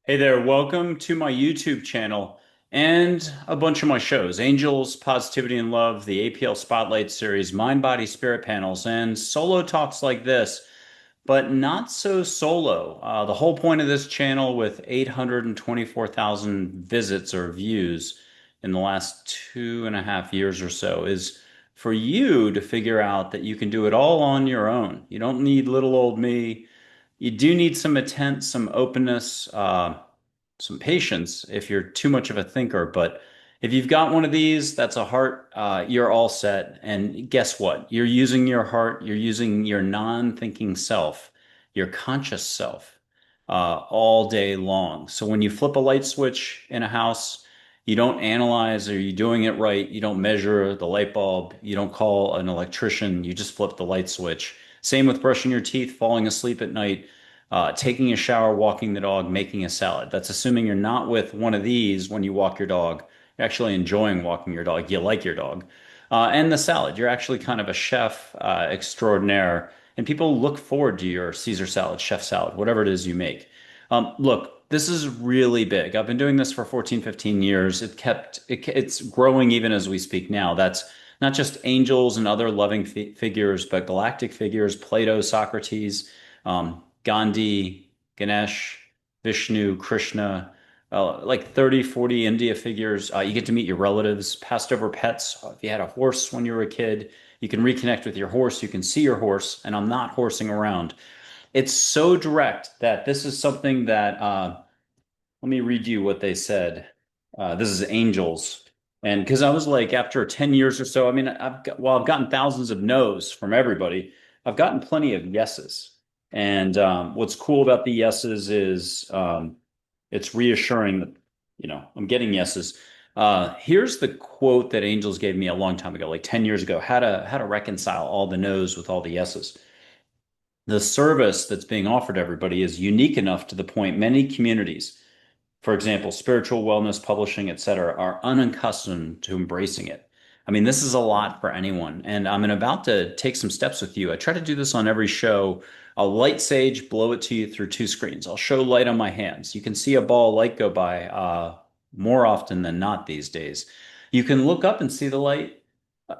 Hey there, welcome to my YouTube channel and a bunch of my shows, Angels, Positivity and Love, the APL Spotlight Series, Mind, Body, Spirit panels, and solo talks like this, but not so solo. The whole point of this channel with 824,000 visits or views in the last 2.5 years or so is for you to figure out that you can do it all on your own. You don't need little old me. You do need some intent, some openness, some patience if you're too much of a thinker. But if you've got one of these, that's a heart, you're all set. And guess what? You're using your heart, you're using your non-thinking self, your conscious self, all day long. So when you flip a light switch in a house, you don't analyze, are you doing it right? You don't measure the light bulb. You don't call an electrician. You just flip the light switch. Same with brushing your teeth, falling asleep at night, taking a shower, walking the dog, making a salad. That's assuming you're not with one of these when you walk your dog. You're actually enjoying walking your dog. You like your dog. And the salad. You're actually kind of a chef extraordinaire. And people look forward to your Caesar salad, chef salad, whatever it is you make. Look, this is really big. I've been doing this for 14, 15 years. It's growing even as we speak now. That's not just angels and other loving figures, but galactic figures, Plato, Socrates, Gandhi, Ganesh, Vishnu, Krishna, like 30, 40 India figures. You get to meet your relatives, passed over pets. If you had a horse when you were a kid, you can reconnect with your horse. You can see your horse, and I'm not horsing around. It's so direct that this is something that, let me read you what they said. This is angels. And because I was like, after 10 years or so, I mean, I've gotten thousands of no's from everybody. I've gotten plenty of yeses. And what's cool about the yeses is it's reassuring that, I'm getting yeses. Here's the quote that angels gave me a long time ago, like 10 years ago, how to reconcile all the no's with all the yeses. The service that's being offered to everybody is unique enough to the point many communities, for example, spiritual wellness, publishing, etc., are unaccustomed to embracing it. I mean, this is a lot for anyone, and I'm about to take some steps with you. I try to do this on every show. I'll light sage, blow it to you through two screens. I'll show light on my hands. You can see a ball of light go by more often than not these days. You can look up and see the light.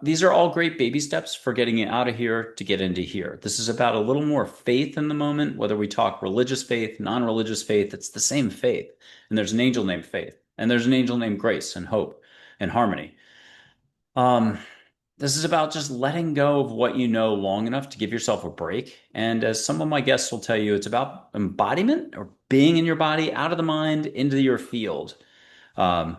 These are all great baby steps for getting you out of here to get into here. This is about a little more faith in the moment, whether we talk religious faith, non-religious faith, it's the same faith. And there's an angel named Faith, and there's an angel named Grace and Hope and Harmony. Um, this is about just letting go of what you know long enough to give yourself a break. And as some of my guests will tell you, it's about embodiment or being in your body, out of the mind, into your field. Um,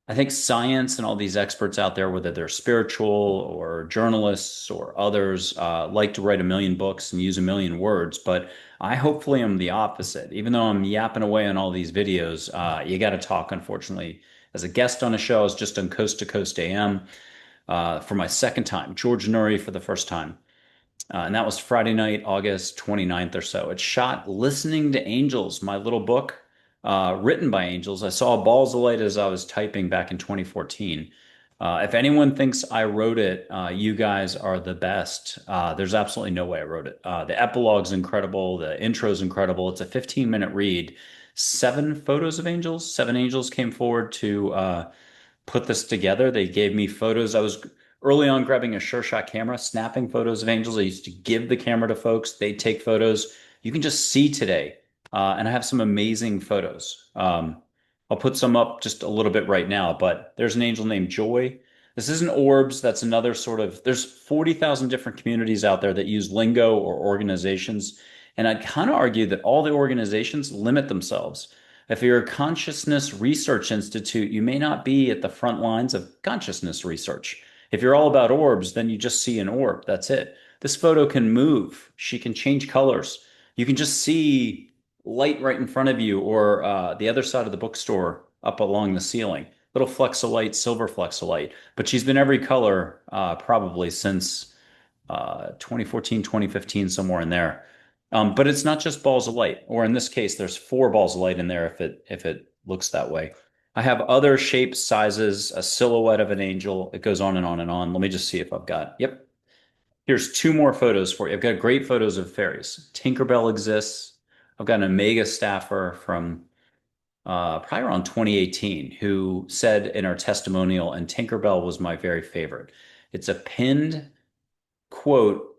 I think science and all these experts out there, whether they're spiritual or journalists or others, like to write a million books and use a million words. But I hopefully am the opposite. Even though I'm yapping away on all these videos, you got to talk, unfortunately. As a guest on a show, I was just on Coast to Coast AM for my second time, George Nuri for the first time. And that was Friday night, August 29th or so. It's shot listening to angels, my little book, written by angels. I saw balls of light as I was typing back in 2014. If anyone thinks I wrote it, you guys are the best. There's absolutely no way I wrote it. The epilogue's incredible. The intro's incredible. It's a 15-minute read. Seven photos of angels. Seven angels came forward to put this together. They gave me photos. I was early on grabbing a Sure Shot camera, snapping photos of angels. I used to give the camera to folks. They take photos. You can just see today. And I have some amazing photos. I'll put some up just a little bit right now, but there's an angel named Joy. This isn't orbs. That's another sort of, there's 40,000 different communities out there that use lingo or organizations. And I'd kind of argue that all the organizations limit themselves. If you're a consciousness research institute, you may not be at the front lines of consciousness research. If you're all about orbs, then you just see an orb. That's it. This photo can move. She can change colors. You can just see light right in front of you or the other side of the bookstore up along the ceiling. Little flecks of light, silver flecks of light. But she's been every color probably since 2014, 2015, somewhere in there. But it's not just balls of light, or in this case, there's four balls of light in there if it looks that way. I have other shapes, sizes, a silhouette of an angel. It goes on and on and on. Let me just see if I've got. Yep. Here's two more photos for you. I've got great photos of fairies. Tinkerbell exists. I've got an Omega staffer from probably around 2018 who said in our testimonial, and Tinkerbell was my very favorite. It's a pinned quote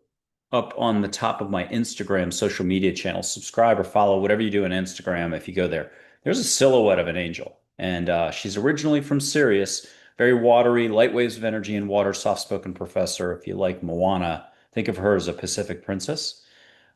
up on the top of my Instagram social media channel. Subscribe or follow whatever you do on Instagram. If you go there, there's a silhouette of an angel, and she's originally from Sirius. Very watery, light waves of energy and water, soft-spoken professor. If you like Moana, think of her as a Pacific princess.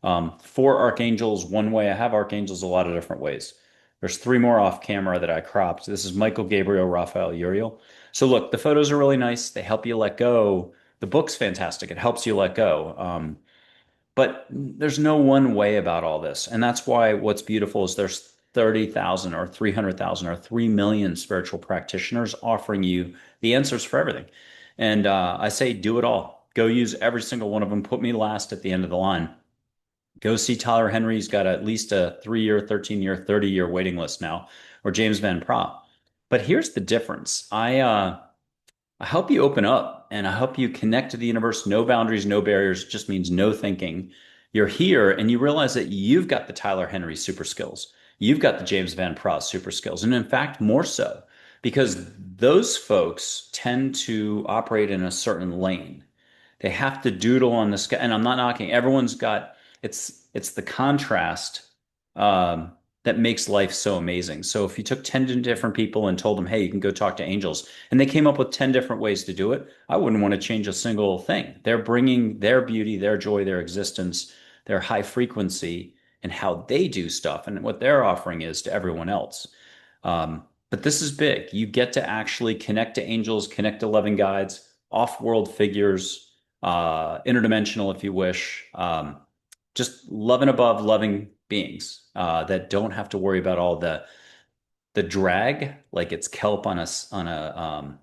Four archangels one way. I have archangels a lot of different ways. There's three more off camera that I cropped. This is Michael, Gabriel, Raphael, Uriel. So look, the photos are really nice. They help you let go. The book's fantastic. It helps you let go. But there's no one way about all this. And that's why what's beautiful is there's 30,000 or 300,000 or 3 million spiritual practitioners offering you the answers for everything. And I say, do it all. Go use every single one of them. Put me last at the end of the line. Go see Tyler Henry. He's got at least a 3-year, 13-year, 30-year waiting list now, or James Van Praagh. But here's the difference. I help you open up and I help you connect to the universe. No boundaries, no barriers. It just means no thinking. You're here and you realize that you've got the Tyler Henry super skills. You've got the James Van Praagh super skills. And in fact, more so because those folks tend to operate in a certain lane. They have to doodle on the sky. And I'm not knocking. Everyone's got it's the contrast that makes life so amazing. So if you took 10 different people and told them, hey, you can go talk to angels, and they came up with 10 different ways to do it, I wouldn't want to change a single thing. They're bringing their beauty, their joy, their existence, their high frequency, and how they do stuff, and what they're offering is to everyone else. But this is big. You get to actually connect to angels, connect to loving guides, off-world figures, interdimensional, if you wish. Just love and above loving beings that don't have to worry about all the drag, like it's kelp on a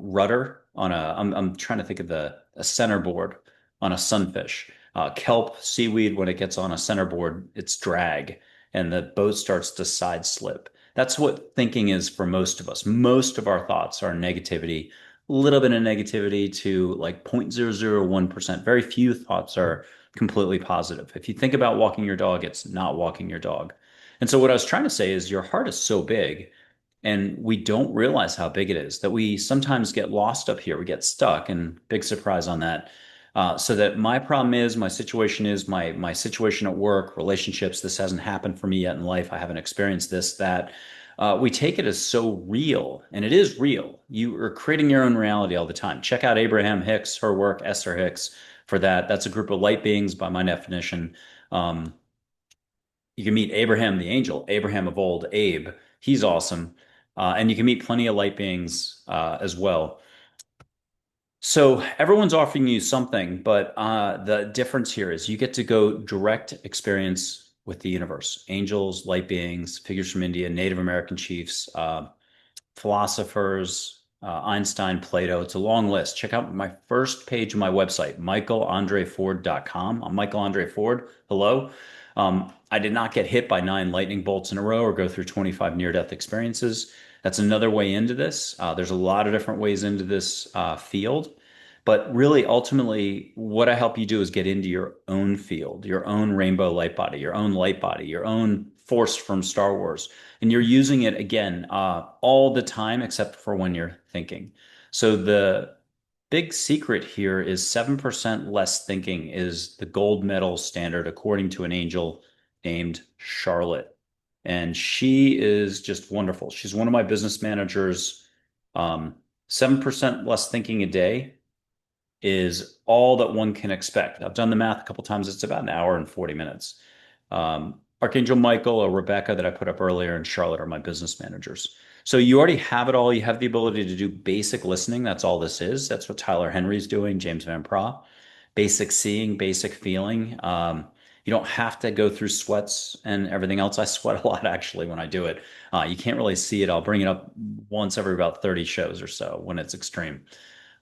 rudder on a. I'm trying to think of the a centerboard on a sunfish. Kelp seaweed when it gets on a centerboard, it's drag, and the boat starts to side slip. That's what thinking is for most of us. Most of our thoughts are negativity, a little bit of negativity to like 0.001%. Very few thoughts are completely positive. If you think about walking your dog, it's not walking your dog. And so what I was trying to say is your heart is so big and we don't realize how big it is that we sometimes get lost up here. We get stuck, and big surprise on that. So that my problem is, my situation at work, relationships. This hasn't happened for me yet in life. I haven't experienced this. That we take it as so real, and it is real. You are creating your own reality all the time. Check out Abraham Hicks, her work, Esther Hicks, for that. That's a group of light beings by my definition. Um, you can meet Abraham the angel, Abraham of old, Abe. He's awesome. And you can meet plenty of light beings as well. So everyone's offering you something, but the difference here is you get to go direct experience with the universe, angels, light beings, figures from India, Native American chiefs, philosophers, Einstein, Plato. It's a long list. Check out my first page of my website, michaelandreford.com. I'm Michael Andre Ford. Hello. I did not get hit by 9 lightning bolts in a row or go through 25 near-death experiences. That's another way into this. There's a lot of different ways into this field. But really, ultimately, what I help you do is get into your own field, your own rainbow light body, your own force from Star Wars. And you're using it again all the time, except for when you're thinking. So the big secret here is 7% less thinking is the gold medal standard, according to an angel named Charlotte. And she is just wonderful. She's one of my business managers. 7% less thinking a day is all that one can expect. I've done the math a couple times. It's about an hour and 40 minutes. Archangel Michael or Rebecca that I put up earlier and Charlotte are my business managers. So you already have it all. You have the ability to do basic listening. That's all this is. That's what Tyler Henry's doing, James Van Praagh. Basic seeing, basic feeling. You don't have to go through sweats and everything else. I sweat a lot actually when I do it. You can't really see it. I'll bring it up once every about 30 shows or so when it's extreme.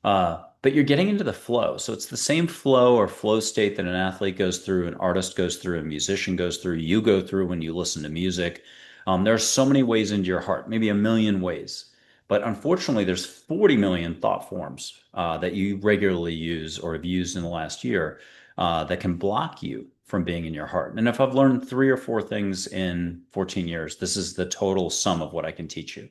But you're getting into the flow. So it's the same flow or flow state that an athlete goes through, an artist goes through, a musician goes through, you go through when you listen to music. There are so many ways into your heart, maybe a million ways. But unfortunately, there's 40 million thought forms that you regularly use or have used in the last year that can block you. from being in your heart. And if I've learned three or four things in 14 years, this is the total sum of what I can teach you.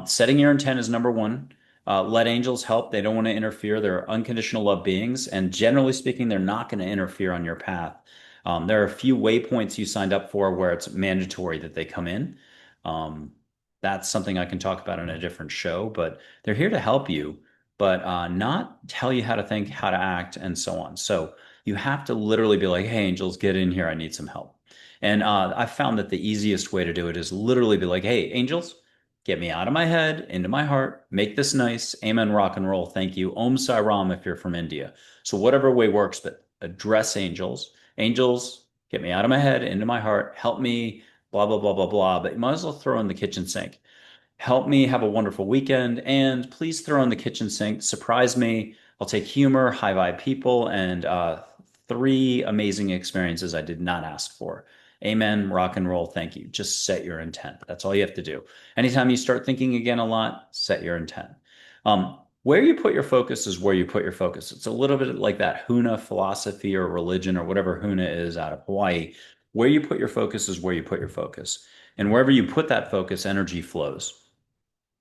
Setting your intent is number one. Let angels help. They don't want to interfere. They're unconditional love beings. And generally speaking, they're not going to interfere on your path. There are a few waypoints you signed up for where it's mandatory that they come in. Um, that's something I can talk about in a different show, but they're here to help you, but not tell you how to think, how to act, and so on. So you have to literally be like, hey, angels, get in here. I need some help. And I found that the easiest way to do it is literally be like, hey, angels, get me out of my head, into my heart, make this nice. Amen, rock and roll. Thank you. Om Sai Ram if you're from India. So whatever way works, but address angels. Angels, get me out of my head, into my heart, help me, blah, blah, blah, blah, blah. But you might as well throw in the kitchen sink. Help me have a wonderful weekend, and please throw in the kitchen sink. Surprise me. I'll take humor, high vibe people, and three amazing experiences I did not ask for. Amen. Rock and roll. Thank you. Just set your intent. That's all you have to do. Anytime you start thinking again a lot, set your intent. Where you put your focus is where you put your focus. It's a little bit like that Huna philosophy or religion or whatever Huna is out of Hawaii. Where you put your focus is where you put your focus. And wherever you put that focus, energy flows.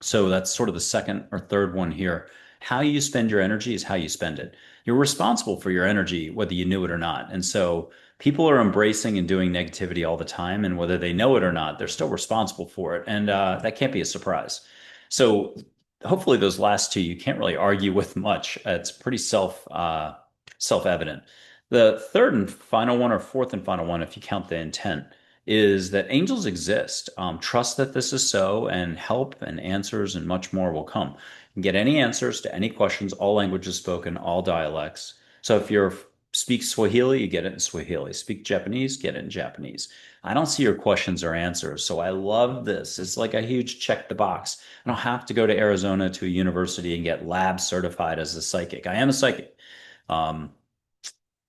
So that's sort of the second or third one here. How you spend your energy is how you spend it. You're responsible for your energy, whether you knew it or not. And so people are embracing and doing negativity all the time. And whether they know it or not, they're still responsible for it. And that can't be a surprise. So hopefully those last two, you can't really argue with much. It's pretty self-evident. The third and final one, or fourth and final one, if you count the intent, is that angels exist. Trust that this is so, and help and answers and much more will come. You can get any answers to any questions, all languages spoken, all dialects. So if you speak Swahili, you get it in Swahili. Speak Japanese, get it in Japanese. I don't see your questions or answers, so I love this. It's like a huge check the box. I don't have to go to Arizona to a university and get lab certified as a psychic. I am a psychic. Um,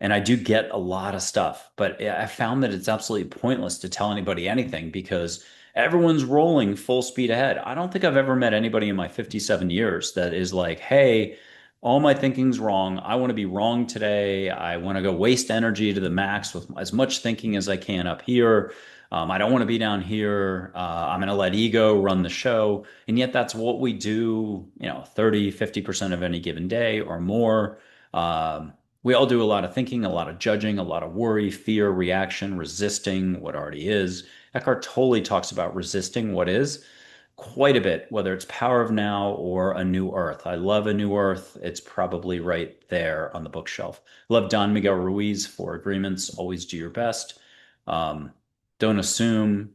and I do get a lot of stuff, but I found that it's absolutely pointless to tell anybody anything because everyone's rolling full speed ahead. I don't think I've ever met anybody in my 57 years that is like, hey, all my thinking's wrong. I want to be wrong today. I want to go waste energy to the max with as much thinking as I can up here. I don't want to be down here. I'm going to let ego run the show. And yet that's what we do, 30, 50% of any given day or more. We all do a lot of thinking, a lot of judging, a lot of worry, fear, reaction, resisting what already is. Eckhart Tolle talks about resisting what is quite a bit, whether it's Power of Now or A New Earth. I love A New Earth. It's probably right there on the bookshelf. Love Don Miguel Ruiz, Four Agreements, always do your best. Um, don't assume.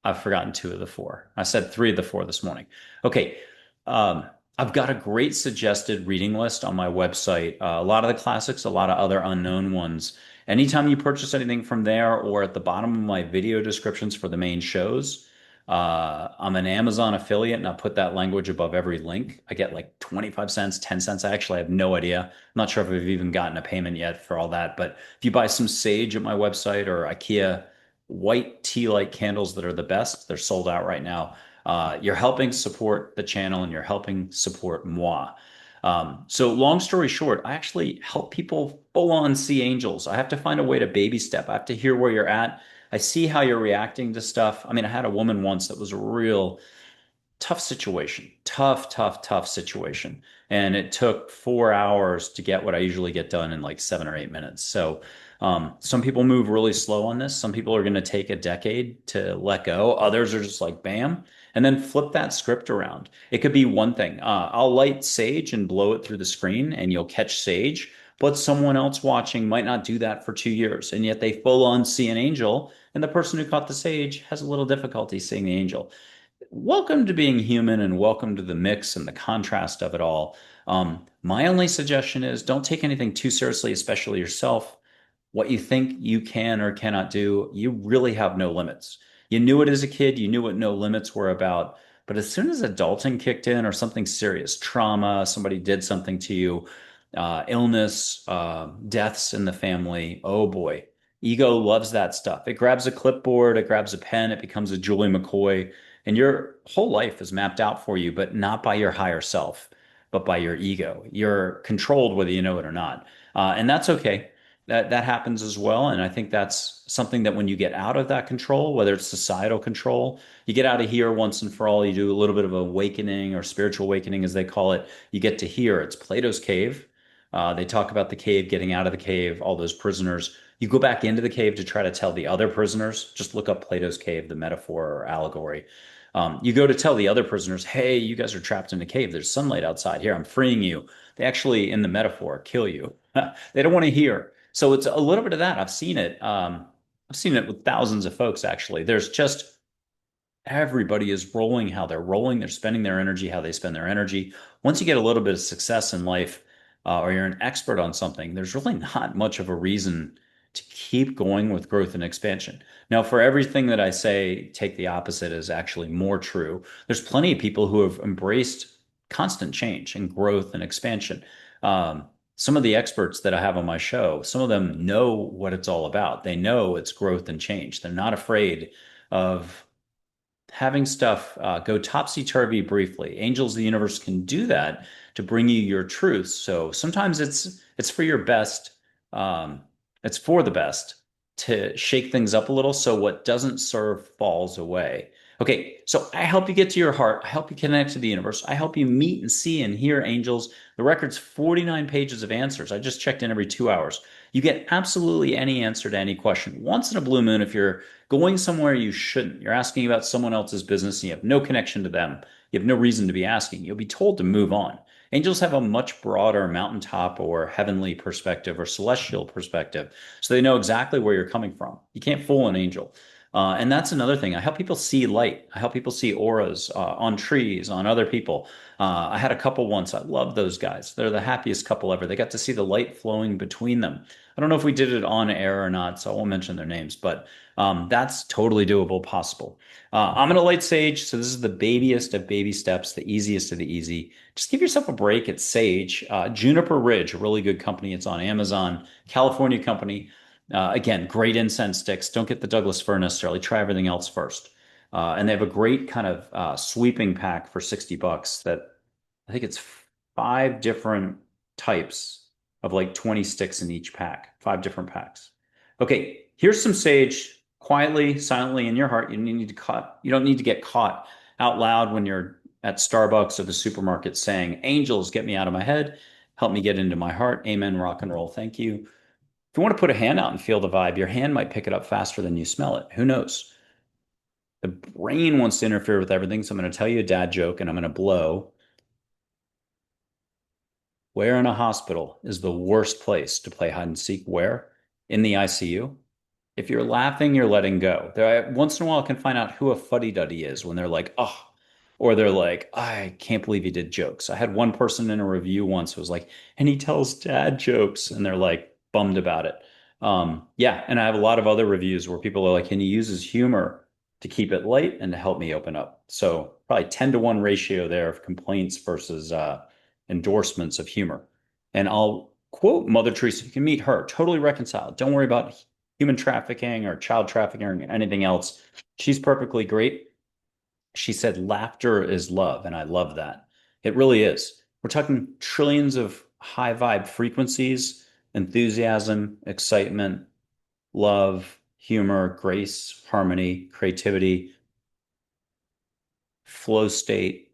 I've forgotten two of the four. I said three of the four this morning. Okay. Um, I've got a great suggested reading list on my website. A lot of the classics, a lot of other unknown ones. Anytime you purchase anything from there or at the bottom of my video descriptions for the main shows, I'm an Amazon affiliate and I put that language above every link. I get like 25 cents, 10 cents. I actually have no idea. I'm not sure if I've even gotten a payment yet for all that. But if you buy some sage at my website or IKEA white tea light candles that are the best, they're sold out right now. You're helping support the channel and you're helping support moi. So long story short, I actually help people full on see angels. I have to find a way to baby step. I have to hear where you're at. I see how you're reacting to stuff. I mean, I had a woman once that was a real tough situation, tough situation. And it took 4 hours to get what I usually get done in like 7 or 8 minutes. So some people move really slow on this. Some people are going to take a decade to let go. Others are just like, bam, and then flip that script around. It could be one thing. I'll light sage and blow it through the screen and you'll catch sage, but someone else watching might not do that for 2 years. And yet they full on see an angel. And the person who caught the sage has a little difficulty seeing the angel. Welcome to being human and welcome to the mix and the contrast of it all. My only suggestion is don't take anything too seriously, especially yourself. What you think you can or cannot do, you really have no limits. You knew it as a kid, you knew what no limits were about. But as soon as adulting kicked in or something serious, trauma, somebody did something to you, illness, deaths in the family, oh boy, ego loves that stuff. It grabs a clipboard, it grabs a pen, it becomes a Julie McCoy, and your whole life is mapped out for you, but not by your higher self, but by your ego. You're controlled whether you know it or not. And that's okay. That happens as well. And I think that's something that when you get out of that control, whether it's societal control, you get out of here once and for all, you do a little bit of awakening or spiritual awakening, as they call it. You get to here. It's Plato's cave. They talk about the cave, getting out of the cave, all those prisoners. You go back into the cave to try to tell the other prisoners. Just look up Plato's cave, the metaphor or allegory. You go to tell the other prisoners, hey, you guys are trapped in a cave. There's sunlight outside. Here, I'm freeing you. They actually, in the metaphor, kill you. They don't want to hear. So it's a little bit of that. I've seen it. I've seen it with thousands of folks, actually. There's just everybody is rolling how they're rolling. They're spending their energy how they spend their energy. Once you get a little bit of success in life, or you're an expert on something, there's really not much of a reason to keep going with growth and expansion. Now, for everything that I say, take the opposite is actually more true. There's plenty of people who have embraced constant change and growth and expansion. Some of the experts that I have on my show, some of them know what it's all about. They know it's growth and change. They're not afraid of having stuff go topsy-turvy briefly. Angels of the universe can do that to bring you your truth. So sometimes it's for your best. Um, it's for the best to shake things up a little so what doesn't serve falls away. Okay, so I help you get to your heart. I help you connect to the universe. I help you meet and see and hear angels. The record's 49 pages of answers. I just checked in every 2 hours. You get absolutely any answer to any question. Once in a blue moon, if you're going somewhere you shouldn't. You're asking about someone else's business and you have no connection to them. You have no reason to be asking. You'll be told to move on. Angels have a much broader mountaintop or heavenly perspective or celestial perspective. So they know exactly where you're coming from. You can't fool an angel. And that's another thing. I help people see light. I help people see auras on trees, on other people. I had a couple once. I love those guys. They're the happiest couple ever. They got to see the light flowing between them. I don't know if we did it on air or not, so I won't mention their names, but that's totally doable, possible. I'm going to light sage, so this is the babyest of baby steps, the easiest of the easy. Just give yourself a break at Sage. Juniper Ridge, a really good company. It's on Amazon, California company. Again, great incense sticks. Don't get the Douglas fir necessarily. Try everything else first. And they have a great kind of sweeping pack for $60 that I think it's 5 different types of like 20 sticks in each pack, 5 different packs. Okay, here's some sage quietly, silently in your heart. You don't need to get caught out loud when you're at Starbucks or the supermarket saying, angels, get me out of my head, help me get into my heart. Amen, rock and roll. Thank you. If you want to put a hand out and feel the vibe, your hand might pick it up faster than you smell it. Who knows? The brain wants to interfere with everything. So I'm going to tell you a dad joke and I'm going to blow. Where in a hospital is the worst place to play hide and seek? Where? In the ICU. If you're laughing, you're letting go. Once in a while, I can find out who a fuddy-duddy is when they're like, oh, or they're like, I can't believe he did jokes. I had one person in a review once who was like, and he tells dad jokes, and they're like bummed about it. Yeah, and I have a lot of other reviews where people are like, and he uses humor to keep it light and to help me open up. So probably 10-to-1 ratio there of complaints versus endorsements of humor. And I'll quote Mother Teresa. You can meet her, totally reconciled. Don't worry about human trafficking or child trafficking or anything else. She's perfectly great. She said, laughter is love. And I love that. It really is. We're talking trillions of high vibe frequencies, enthusiasm, excitement, love, humor, grace, harmony, creativity, flow state,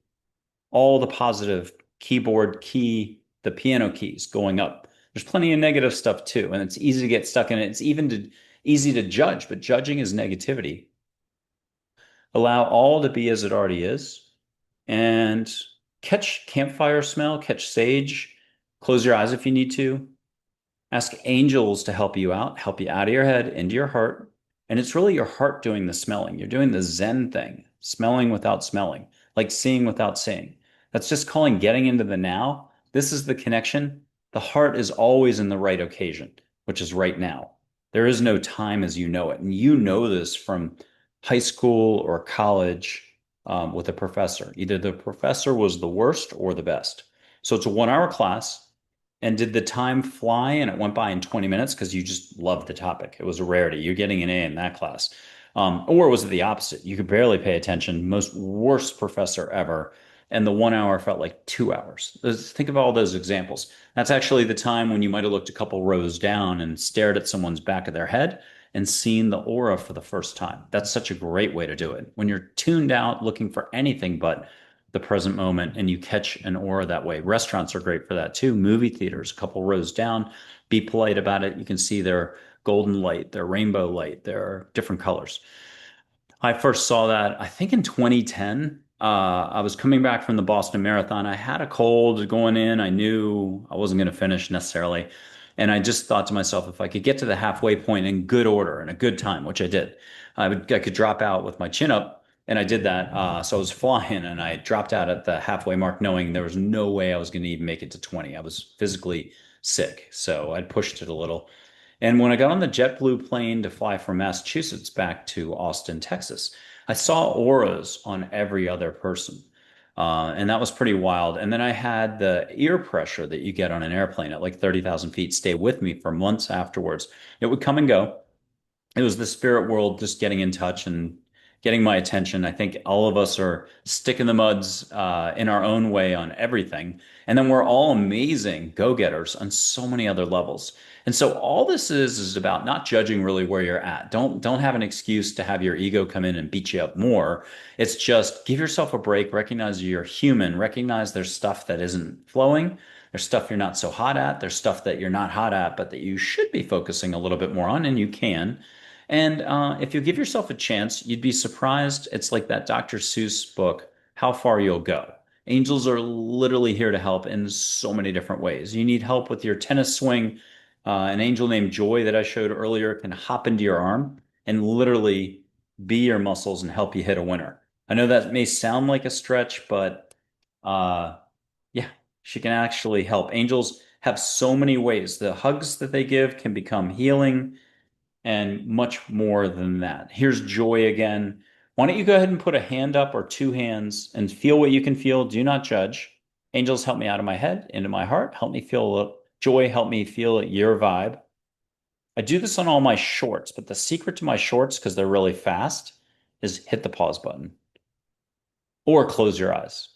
all the positive keyboard key, the piano keys going up. There's plenty of negative stuff too, and it's easy to get stuck in it. It's easy to judge, but judging is negativity. Allow all to be as it already is, and catch campfire smell, catch sage. Close your eyes if you need to. Ask angels to help you out of your head, into your heart. And it's really your heart doing the smelling. You're doing the Zen thing, smelling without smelling, like seeing without seeing. That's just calling getting into the now. This is the connection. The heart is always in the right occasion, which is right now. There is no time as you know it. And you know this from high school or college with a professor. Either the professor was the worst or the best. So it's a 1 hour class. And did the time fly and it went by in 20 minutes because you just loved the topic? It was a rarity. You're getting an A in that class. Or was it the opposite? You could barely pay attention. Most worst professor ever. and the 1 hour felt like 2 hours. Think of all those examples. That's actually the time when you might have looked a couple rows down and stared at someone's back of their head and seen the aura for the first time. That's such a great way to do it. When you're tuned out looking for anything but the present moment and you catch an aura that way. Restaurants are great for that too. Movie theaters, a couple rows down. Be polite about it. You can see their golden light, their rainbow light, their different colors. I first saw that, I think in 2010. I was coming back from the Boston Marathon. I had a cold going in. I knew I wasn't going to finish necessarily. And I just thought to myself, if I could get to the halfway point in good order and a good time, which I did, I could drop out with my chin up. And I did that. So I was flying and I dropped out at the halfway mark, knowing there was no way I was going to even make it to 20. I was physically sick. So I pushed it a little. And when I got on the JetBlue plane to fly from Massachusetts back to Austin, Texas, I saw auras on every other person. And that was pretty wild. And then I had the ear pressure that you get on an airplane at like 30,000 feet stay with me for months afterwards. It would come and go. It was the spirit world just getting in touch and getting my attention. I think all of us are stick in the muds in our own way on everything. And then we're all amazing go-getters on so many other levels. And so all this is about not judging really where you're at. Don't have an excuse to have your ego come in and beat you up more. It's just give yourself a break, recognize you're human, recognize there's stuff that isn't flowing. There's stuff you're not so hot at. There's stuff that you're not hot at, but that you should be focusing a little bit more on, and you can. And if you give yourself a chance, you'd be surprised. It's like that Dr. Seuss book, How Far You'll Go. Angels are literally here to help in so many different ways. You need help with your tennis swing. An angel named Joy that I showed earlier can hop into your arm and literally be your muscles and help you hit a winner. I know that may sound like a stretch, but uh, yeah, she can actually help. Angels have so many ways. The hugs that they give can become healing and much more than that. Here's Joy again. Why don't you go ahead and put a hand up or two hands and feel what you can feel? Do not judge. Angels, help me out of my head, into my heart. Help me feel Joy. Help me feel your vibe. I do this on all my shorts, but the secret to my shorts, because they're really fast, is hit the pause button or close your eyes.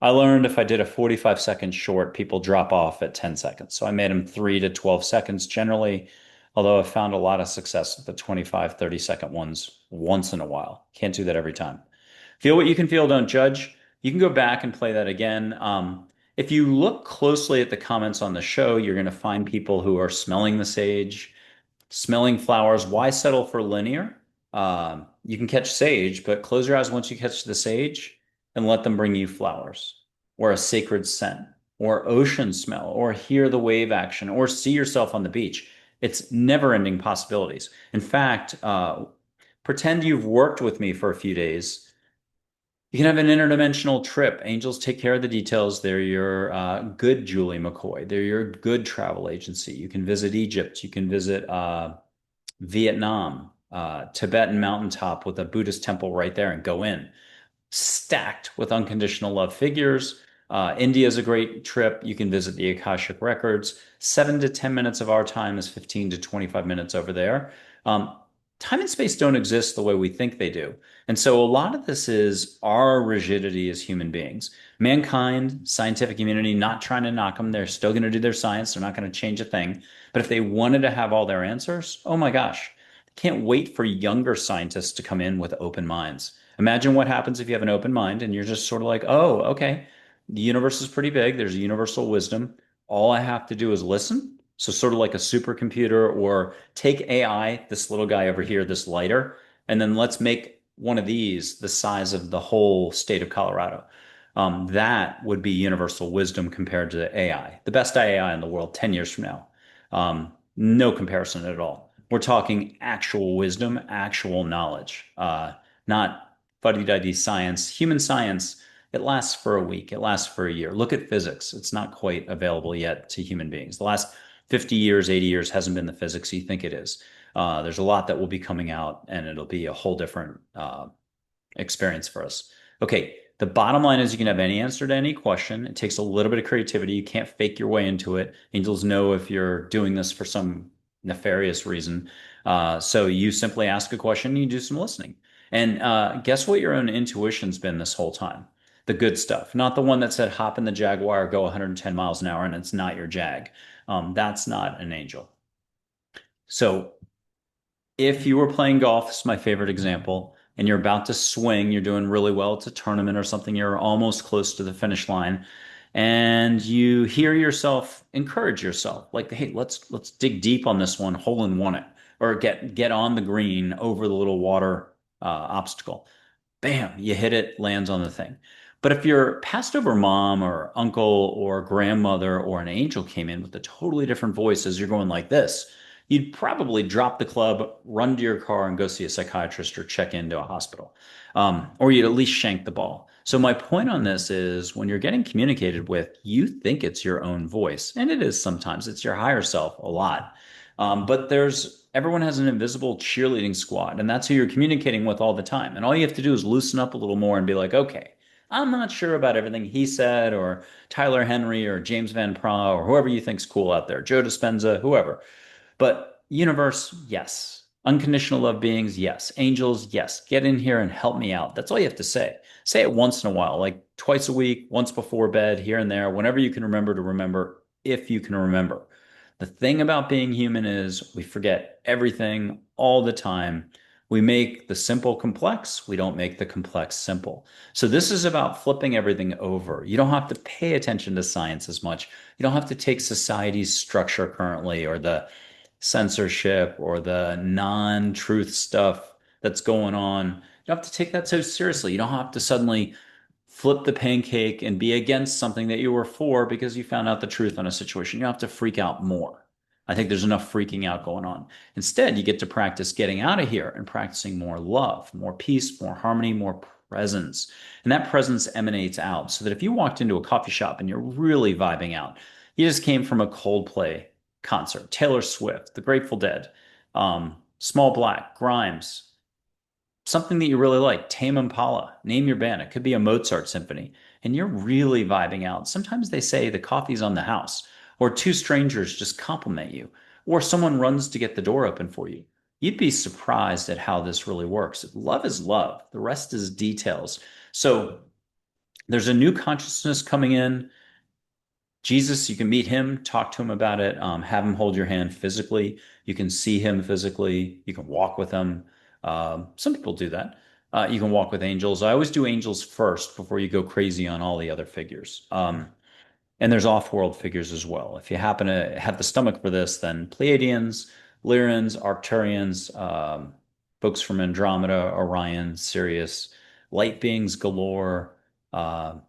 I learned if I did a 45-second short, people drop off at 10 seconds. So I made them 3 to 12 seconds generally, although I've found a lot of success with the 25, 30-second ones once in a while. Can't do that every time. Feel what you can feel, don't judge. You can go back and play that again. If you look closely at the comments on the show, you're going to find people who are smelling the sage, smelling flowers. Why settle for linear? You can catch sage, but close your eyes once you catch the sage and let them bring you flowers or a sacred scent or ocean smell or hear the wave action or see yourself on the beach. It's never-ending possibilities. In fact, pretend you've worked with me for a few days. You can have an interdimensional trip. Angels take care of the details. They're your good Julie McCoy. They're your good travel agency. You can visit Egypt. You can visit Vietnam, Tibetan mountaintop with a Buddhist temple right there and go in. Stacked with unconditional love figures. India is a great trip. You can visit the Akashic Records. 7 to 10 minutes of our time is 15 to 25 minutes over there. Time and space don't exist the way we think they do. And so a lot of this is our rigidity as human beings. Mankind, scientific community, not trying to knock them. They're still going to do their science. They're not going to change a thing. But if they wanted to have all their answers, oh my gosh, can't wait for younger scientists to come in with open minds. Imagine what happens if you have an open mind and you're just sort of like, oh, okay, the universe is pretty big. There's a universal wisdom. All I have to do is listen. So sort of like a supercomputer, or take AI, this little guy over here, this lighter, and then let's make one of these the size of the whole state of Colorado. That would be universal wisdom compared to AI, the best AI in the world 10 years from now. No comparison at all. We're talking actual wisdom, actual knowledge, not fuddy-duddy science. Human science, it lasts for a week. It lasts for a year. Look at physics. It's not quite available yet to human beings. The last 50 years, 80 years hasn't been the physics you think it is. There's a lot that will be coming out, and it'll be a whole different experience for us. Okay, the bottom line is you can have any answer to any question. It takes a little bit of creativity. You can't fake your way into it. Angels know if you're doing this for some nefarious reason. So you simply ask a question and you do some listening. And guess what your own intuition's been this whole time? The good stuff, not the one that said hop in the Jaguar, go 110 miles an hour, and it's not your Jag. That's not an angel. So if you were playing golf, it's my favorite example, and you're about to swing, you're doing really well. It's a tournament or something, you're almost close to the finish line, and you hear yourself encourage yourself, like, hey, let's dig deep on this one, hole in one it, or get on the green over the little water obstacle. Bam, you hit it, lands on the thing. But if your passed over mom or uncle or grandmother or an angel came in with a totally different voice as you're going like this, you'd probably drop the club, run to your car, and go see a psychiatrist or check into a hospital. Or you'd at least shank the ball. So my point on this is when you're getting communicated with, you think it's your own voice, and it is sometimes. It's your higher self a lot. But there's everyone has an invisible cheerleading squad, and that's who you're communicating with all the time. And all you have to do is loosen up a little more and be like, okay, I'm not sure about everything he said, or Tyler Henry, or James Van Praagh, or whoever you think's cool out there, Joe Dispenza, whoever. But universe, yes. Unconditional love beings, yes. Angels, yes. Get in here and help me out. That's all you have to say. Say it once in a while, like twice a week, once before bed, here and there, whenever you can remember to remember, if you can remember. The thing about being human is we forget everything all the time. We make the simple complex. We don't make the complex simple. So this is about flipping everything over. You don't have to pay attention to science as much. You don't have to take society's structure currently or the censorship or the non-truth stuff that's going on. You don't have to take that so seriously. You don't have to suddenly flip the pancake and be against something that you were for because you found out the truth on a situation. You don't have to freak out more. I think there's enough freaking out going on. Instead, you get to practice getting out of here and practicing more love, more peace, more harmony, more presence. And that presence emanates out so that if you walked into a coffee shop and you're really vibing out, you just came from a Coldplay concert, Taylor Swift, The Grateful Dead, Small Black, Grimes, something that you really like, Tame Impala, name your band. It could be a Mozart symphony, and you're really vibing out. Sometimes they say the coffee's on the house, or two strangers just compliment you, or someone runs to get the door open for you. You'd be surprised at how this really works. Love is love. The rest is details. So there's a new consciousness coming in. Jesus, you can meet him, talk to him about it, have him hold your hand physically. You can see him physically. You can walk with him. Some people do that. You can walk with angels. I always do angels first before you go crazy on all the other figures. And there's off-world figures as well. If you happen to have the stomach for this, then Pleiadians, Lyrans, Arcturians, folks from Andromeda, Orion, Sirius, light beings galore, and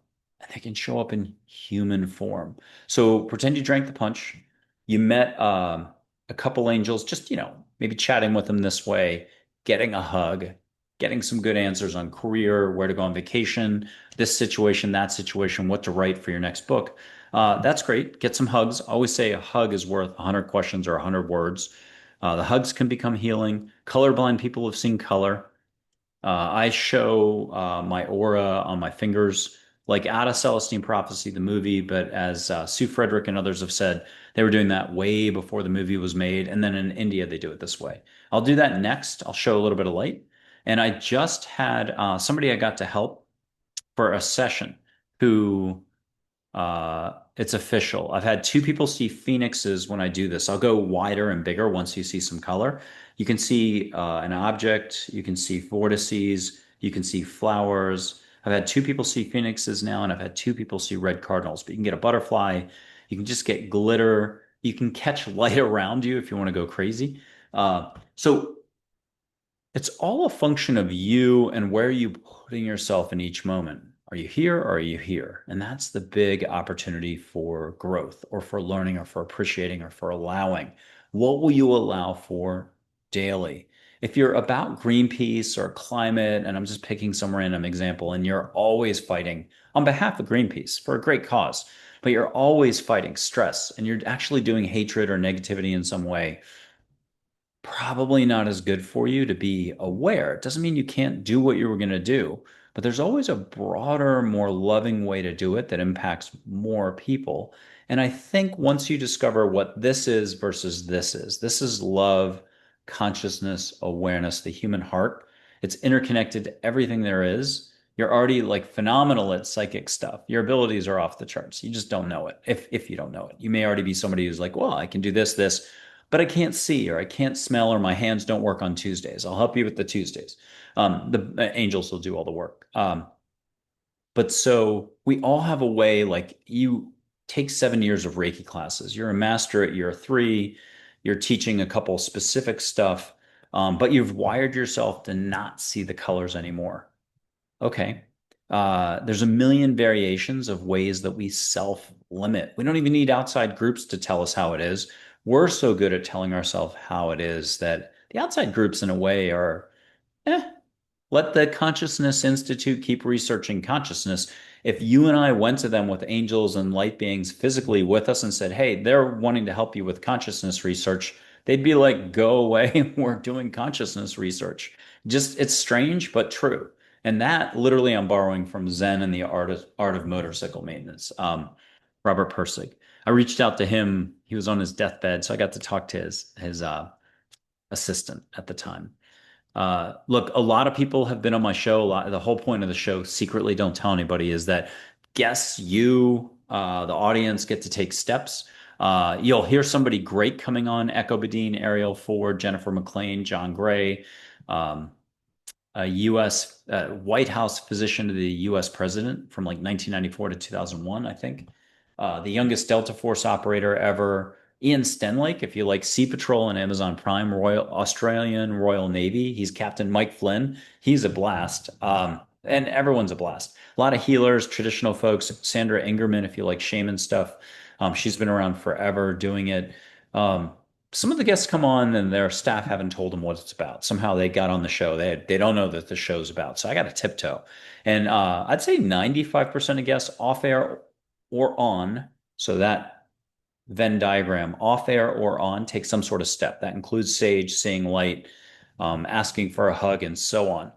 they can show up in human form. So pretend you drank the punch. You met a couple angels, just, maybe chatting with them this way, getting a hug, getting some good answers on career, where to go on vacation, this situation, that situation, what to write for your next book. That's great. Get some hugs. I always say a hug is worth 100 questions or 100 words. The hugs can become healing. Colorblind people have seen color. I show my aura on my fingers, like out of Celestine Prophecy, the movie, but as Sue Frederick and others have said, they were doing that way before the movie was made. And then in India, they do it this way. I'll do that next. I'll show a little bit of light. And I just had somebody I got to help for a session who it's official. I've had two people see phoenixes when I do this. I'll go wider and bigger once you see some color. You can see an object, you can see vortices, you can see flowers. I've had two people see phoenixes now, and I've had two people see red cardinals. But you can get a butterfly, you can just get glitter, you can catch light around you if you want to go crazy. So it's all a function of you and where you putting yourself in each moment. Are you here or are you here? And that's the big opportunity for growth or for learning or for appreciating or for allowing. What will you allow for daily? If you're about Greenpeace or climate, and I'm just picking some random example, and you're always fighting on behalf of Greenpeace for a great cause, but you're always fighting stress and you're actually doing hatred or negativity in some way, probably not as good for you to be aware. It doesn't mean you can't do what you were going to do, but there's always a broader, more loving way to do it that impacts more people. And I think once you discover what this is versus this is love, consciousness, awareness, the human heart. It's interconnected to everything there is. You're already like phenomenal at psychic stuff. Your abilities are off the charts. You just don't know it. If you don't know it, you may already be somebody who's like, well, I can do this, but I can't see or I can't smell or my hands don't work on Tuesdays. I'll help you with the Tuesdays. The angels will do all the work. But so we all have a way, like you take 7 years of Reiki classes. You're a master at year three. You're teaching a couple specific stuff, but you've wired yourself to not see the colors anymore. Okay. There's a million variations of ways that we self-limit. We don't even need outside groups to tell us how it is. We're so good at telling ourselves how it is that the outside groups, in a way, are eh, let the Consciousness Institute keep researching consciousness. If you and I went to them with angels and light beings physically with us and said, hey, they're wanting to help you with consciousness research, they'd be like, go away. We're doing consciousness research. Just, it's strange, but true. And that literally I'm borrowing from Zen and the art of motorcycle maintenance. Robert Pirsig. I reached out to him. He was on his deathbed, so I got to talk to his assistant at the time. Look, a lot of people have been on my show. The whole point of the show, secretly don't tell anybody, is that guests, the audience, get to take steps. You'll hear somebody great coming on: Echo Badine, Ariel Ford, Jennifer McLean, John Gray, um, a U.S. White House physician to the U.S. president from like 1994 to 2001, I think. The youngest Delta Force operator ever. Ian Stenlake, if you like Sea Patrol and Amazon Prime, Royal Australian Royal Navy. He's Captain Mike Flynn. He's a blast. And everyone's a blast. A lot of healers, traditional folks. Sandra Ingerman, if you like shaman stuff. She's been around forever doing it. Um, some of the guests come on and their staff haven't told them what it's about. Somehow they got on the show. They don't know that the show's about. So I got to tiptoe. And I'd say 95% of guests off air or on. So that Venn diagram, off air or on, take some sort of step. That includes sage, seeing light, asking for a hug, and so on.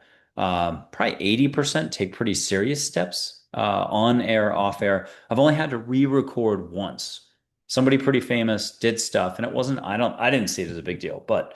Probably 80% take pretty serious steps, on air, off air. I've only had to re-record once. Somebody pretty famous did stuff, and it wasn't, I didn't see it as a big deal, but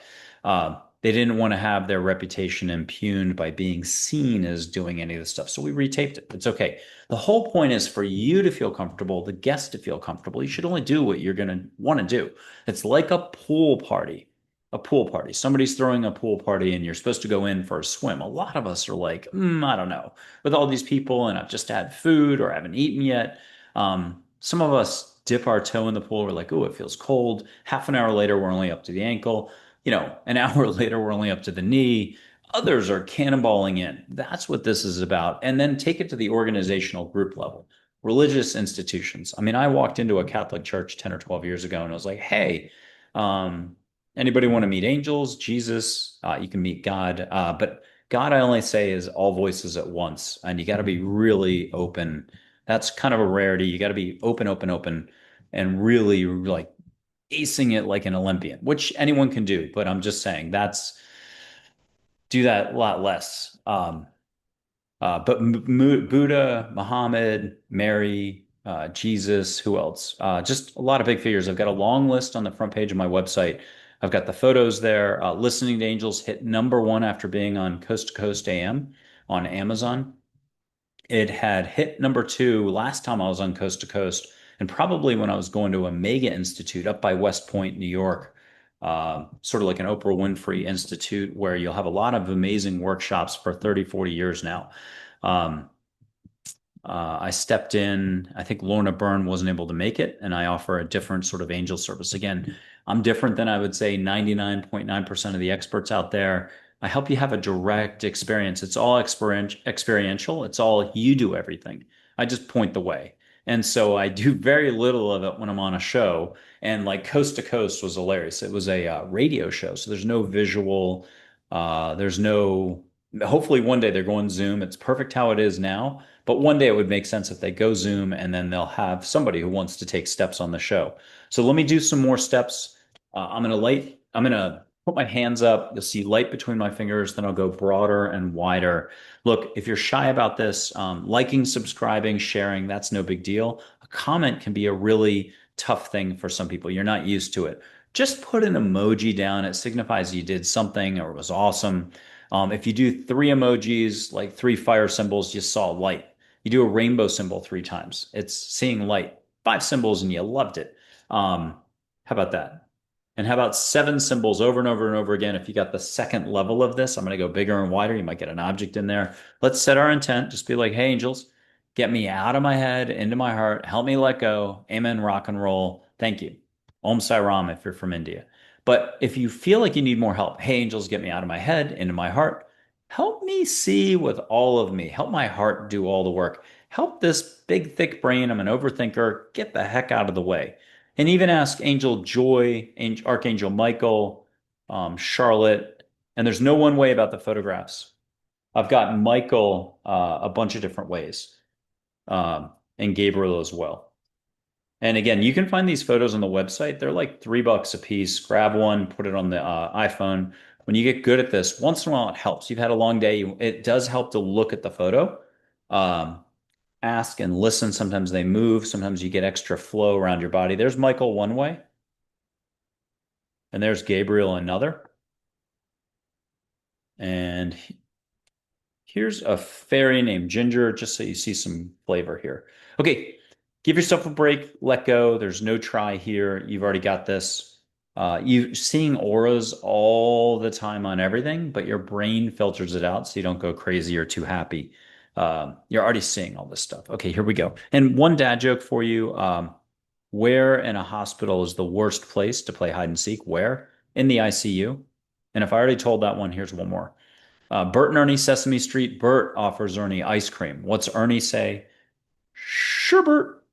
they didn't want to have their reputation impugned by being seen as doing any of the stuff. So we retaped it. It's okay. The whole point is for you to feel comfortable, the guest to feel comfortable. You should only do what you're going to want to do. It's like a pool party. A pool party. Somebody's throwing a pool party and you're supposed to go in for a swim. A lot of us are like, I don't know, with all these people and I've just had food or I haven't eaten yet. Some of us dip our toe in the pool. We're like, oh, it feels cold. Half an hour later, we're only up to the ankle. An hour later, we're only up to the knee. Others are cannonballing in. That's what this is about. And then take it to the organizational group level. Religious institutions. I mean, I walked into a Catholic church 10 or 12 years ago and I was like, hey, anybody want to meet angels, Jesus? You can meet God. But God, I only say, is all voices at once. And you got to be really open. That's kind of a rarity. You got to be open, open, open, and really like acing it like an Olympian, which anyone can do. But I'm just saying do that a lot less. But Buddha, Muhammad, Mary, Jesus, who else? Just a lot of big figures. I've got a long list on the front page of my website. I've got the photos there. Listening to Angels hit number one after being on Coast to Coast AM on Amazon. It had hit number two last time I was on Coast to Coast, and probably when I was going to a mega institute up by West Point, New York, sort of like an Oprah Winfrey Institute, where you'll have a lot of amazing workshops for 30, 40 years now. Um, I stepped in. I think Lorna Byrne wasn't able to make it, and I offer a different sort of angel service. Again, I'm different than I would say 99.9% of the experts out there. I help you have a direct experience. It's all experiential. It's all you do everything. I just point the way. And so I do very little of it when I'm on a show. And like Coast to Coast was hilarious. It was a radio show, so there's no visual. There's no. Hopefully one day they're going Zoom. It's perfect how it is now. But one day it would make sense if they go Zoom and then they'll have somebody who wants to take steps on the show. So let me do some more steps. I'm gonna put my hands up. You'll see light between my fingers. Then I'll go broader and wider. Look, if you're shy about this, liking, subscribing, sharing, that's no big deal. A comment can be a really tough thing for some people. You're not used to it. Just put an emoji down. It signifies you did something or it was awesome. If you do three emojis, like three fire symbols, you saw light. You do a rainbow symbol three times, it's seeing light. Five symbols and you loved it. How about that? And how about seven symbols over and over and over again? If you got the second level of this, I'm going to go bigger and wider. You might get an object in there. Let's set our intent. Just be like, hey, angels, get me out of my head, into my heart. Help me let go. Amen. Rock and roll. Thank you. Om Sai Ram if you're from India. But if you feel like you need more help, hey, angels, get me out of my head, into my heart. Help me see with all of me. Help my heart do all the work. Help this big, thick brain. I'm an overthinker. Get the heck out of the way. And even ask Angel Joy, Archangel Michael, Charlotte. And there's no one way about the photographs. I've got Michael a bunch of different ways, and Gabriel as well. And again, you can find these photos on the website. They're like $3 a piece. Grab one, put it on the iPhone. When you get good at this, once in a while it helps. You've had a long day. It does help to look at the photo, um, ask and listen. Sometimes they move. Sometimes you get extra flow around your body. There's Michael one way, and there's Gabriel another. And here's a fairy named Ginger, just so you see some flavor here. Okay, give yourself a break, let go. There's no try here. You've already got this. You seeing auras all the time on everything, but your brain filters it out so you don't go crazy or too happy. You're already seeing all this stuff. Okay, here we go. And one dad joke for you. Where in a hospital is the worst place to play hide and seek? Where? In the ICU. And if I already told that one, here's one more. Bert and Ernie, Sesame Street. Bert offers Ernie ice cream. What's Ernie say? Sure, Bert.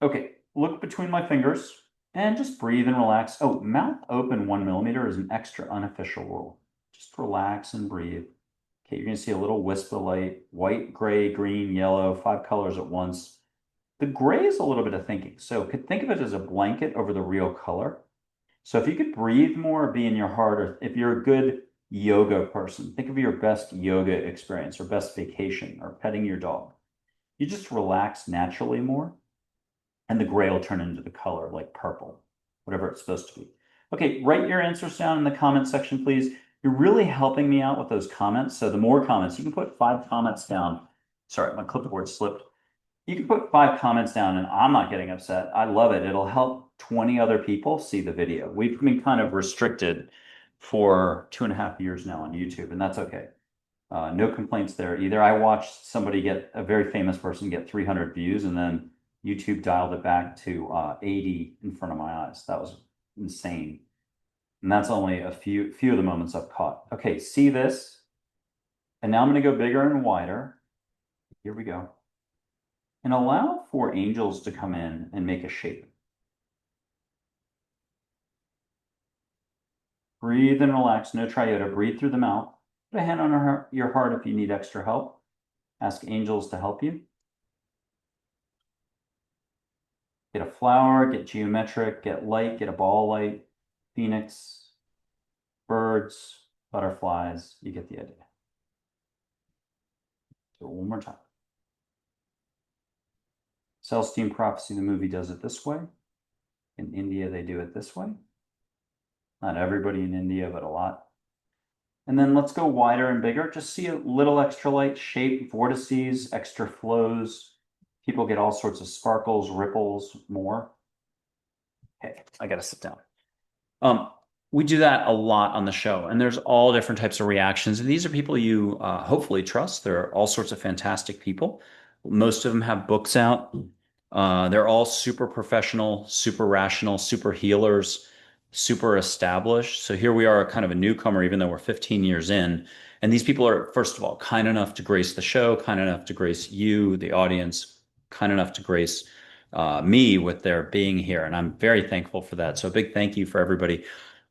Okay, look between my fingers and just breathe and relax. Oh, mouth open 1 millimeter is an extra unofficial rule. Just relax and breathe. Okay, you're going to see a little wisp of light, white, gray, green, yellow, 5 colors at once. The gray is a little bit of thinking. So could think of it as a blanket over the real color. So if you could breathe more, be in your heart, or if you're a good yoga person, think of your best yoga experience or best vacation or petting your dog. You just relax naturally more, and the gray will turn into the color like purple, whatever it's supposed to be. Okay, write your answers down in the comment section, please. You're really helping me out with those comments. So the more comments, you can put 5 comments down. Sorry, my clipboard slipped. You can put 5 comments down and I'm not getting upset. I love it. It'll help 20 other people see the video. We've been kind of restricted for 2.5 years now on YouTube, and that's okay. No complaints there either. I watched somebody get, a very famous person, get 300 views, and then YouTube dialed it back to 80 in front of my eyes. That was insane. And that's only a few of the moments I've caught. Okay, see this? And now I'm going to go bigger and wider. Here we go. And allow for angels to come in and make a shape. Breathe and relax, no triota. Breathe through the mouth. Put a hand on your heart if you need extra help. Ask angels to help you. Get a flower, get geometric, get light, get a ball light, phoenix, birds, butterflies. You get the idea. Do it one more time. Celestine Prophecy, the movie, does it this way. In India, they do it this way. Not everybody in India, but a lot. And then let's go wider and bigger. Just see a little extra light, shape, vortices, extra flows. People get all sorts of sparkles, ripples, more. Okay, I gotta sit down. We do that a lot on the show, and there's all different types of reactions. And these are people you hopefully trust. They're all sorts of fantastic people. Most of them have books out. They're all super professional, super rational, super healers, super established. So here we are, kind of a newcomer, even though we're 15 years in. And these people are, first of all, kind enough to grace the show, kind enough to grace you, the audience, kind enough to grace me with their being here. And I'm very thankful for that. So a big thank you for everybody.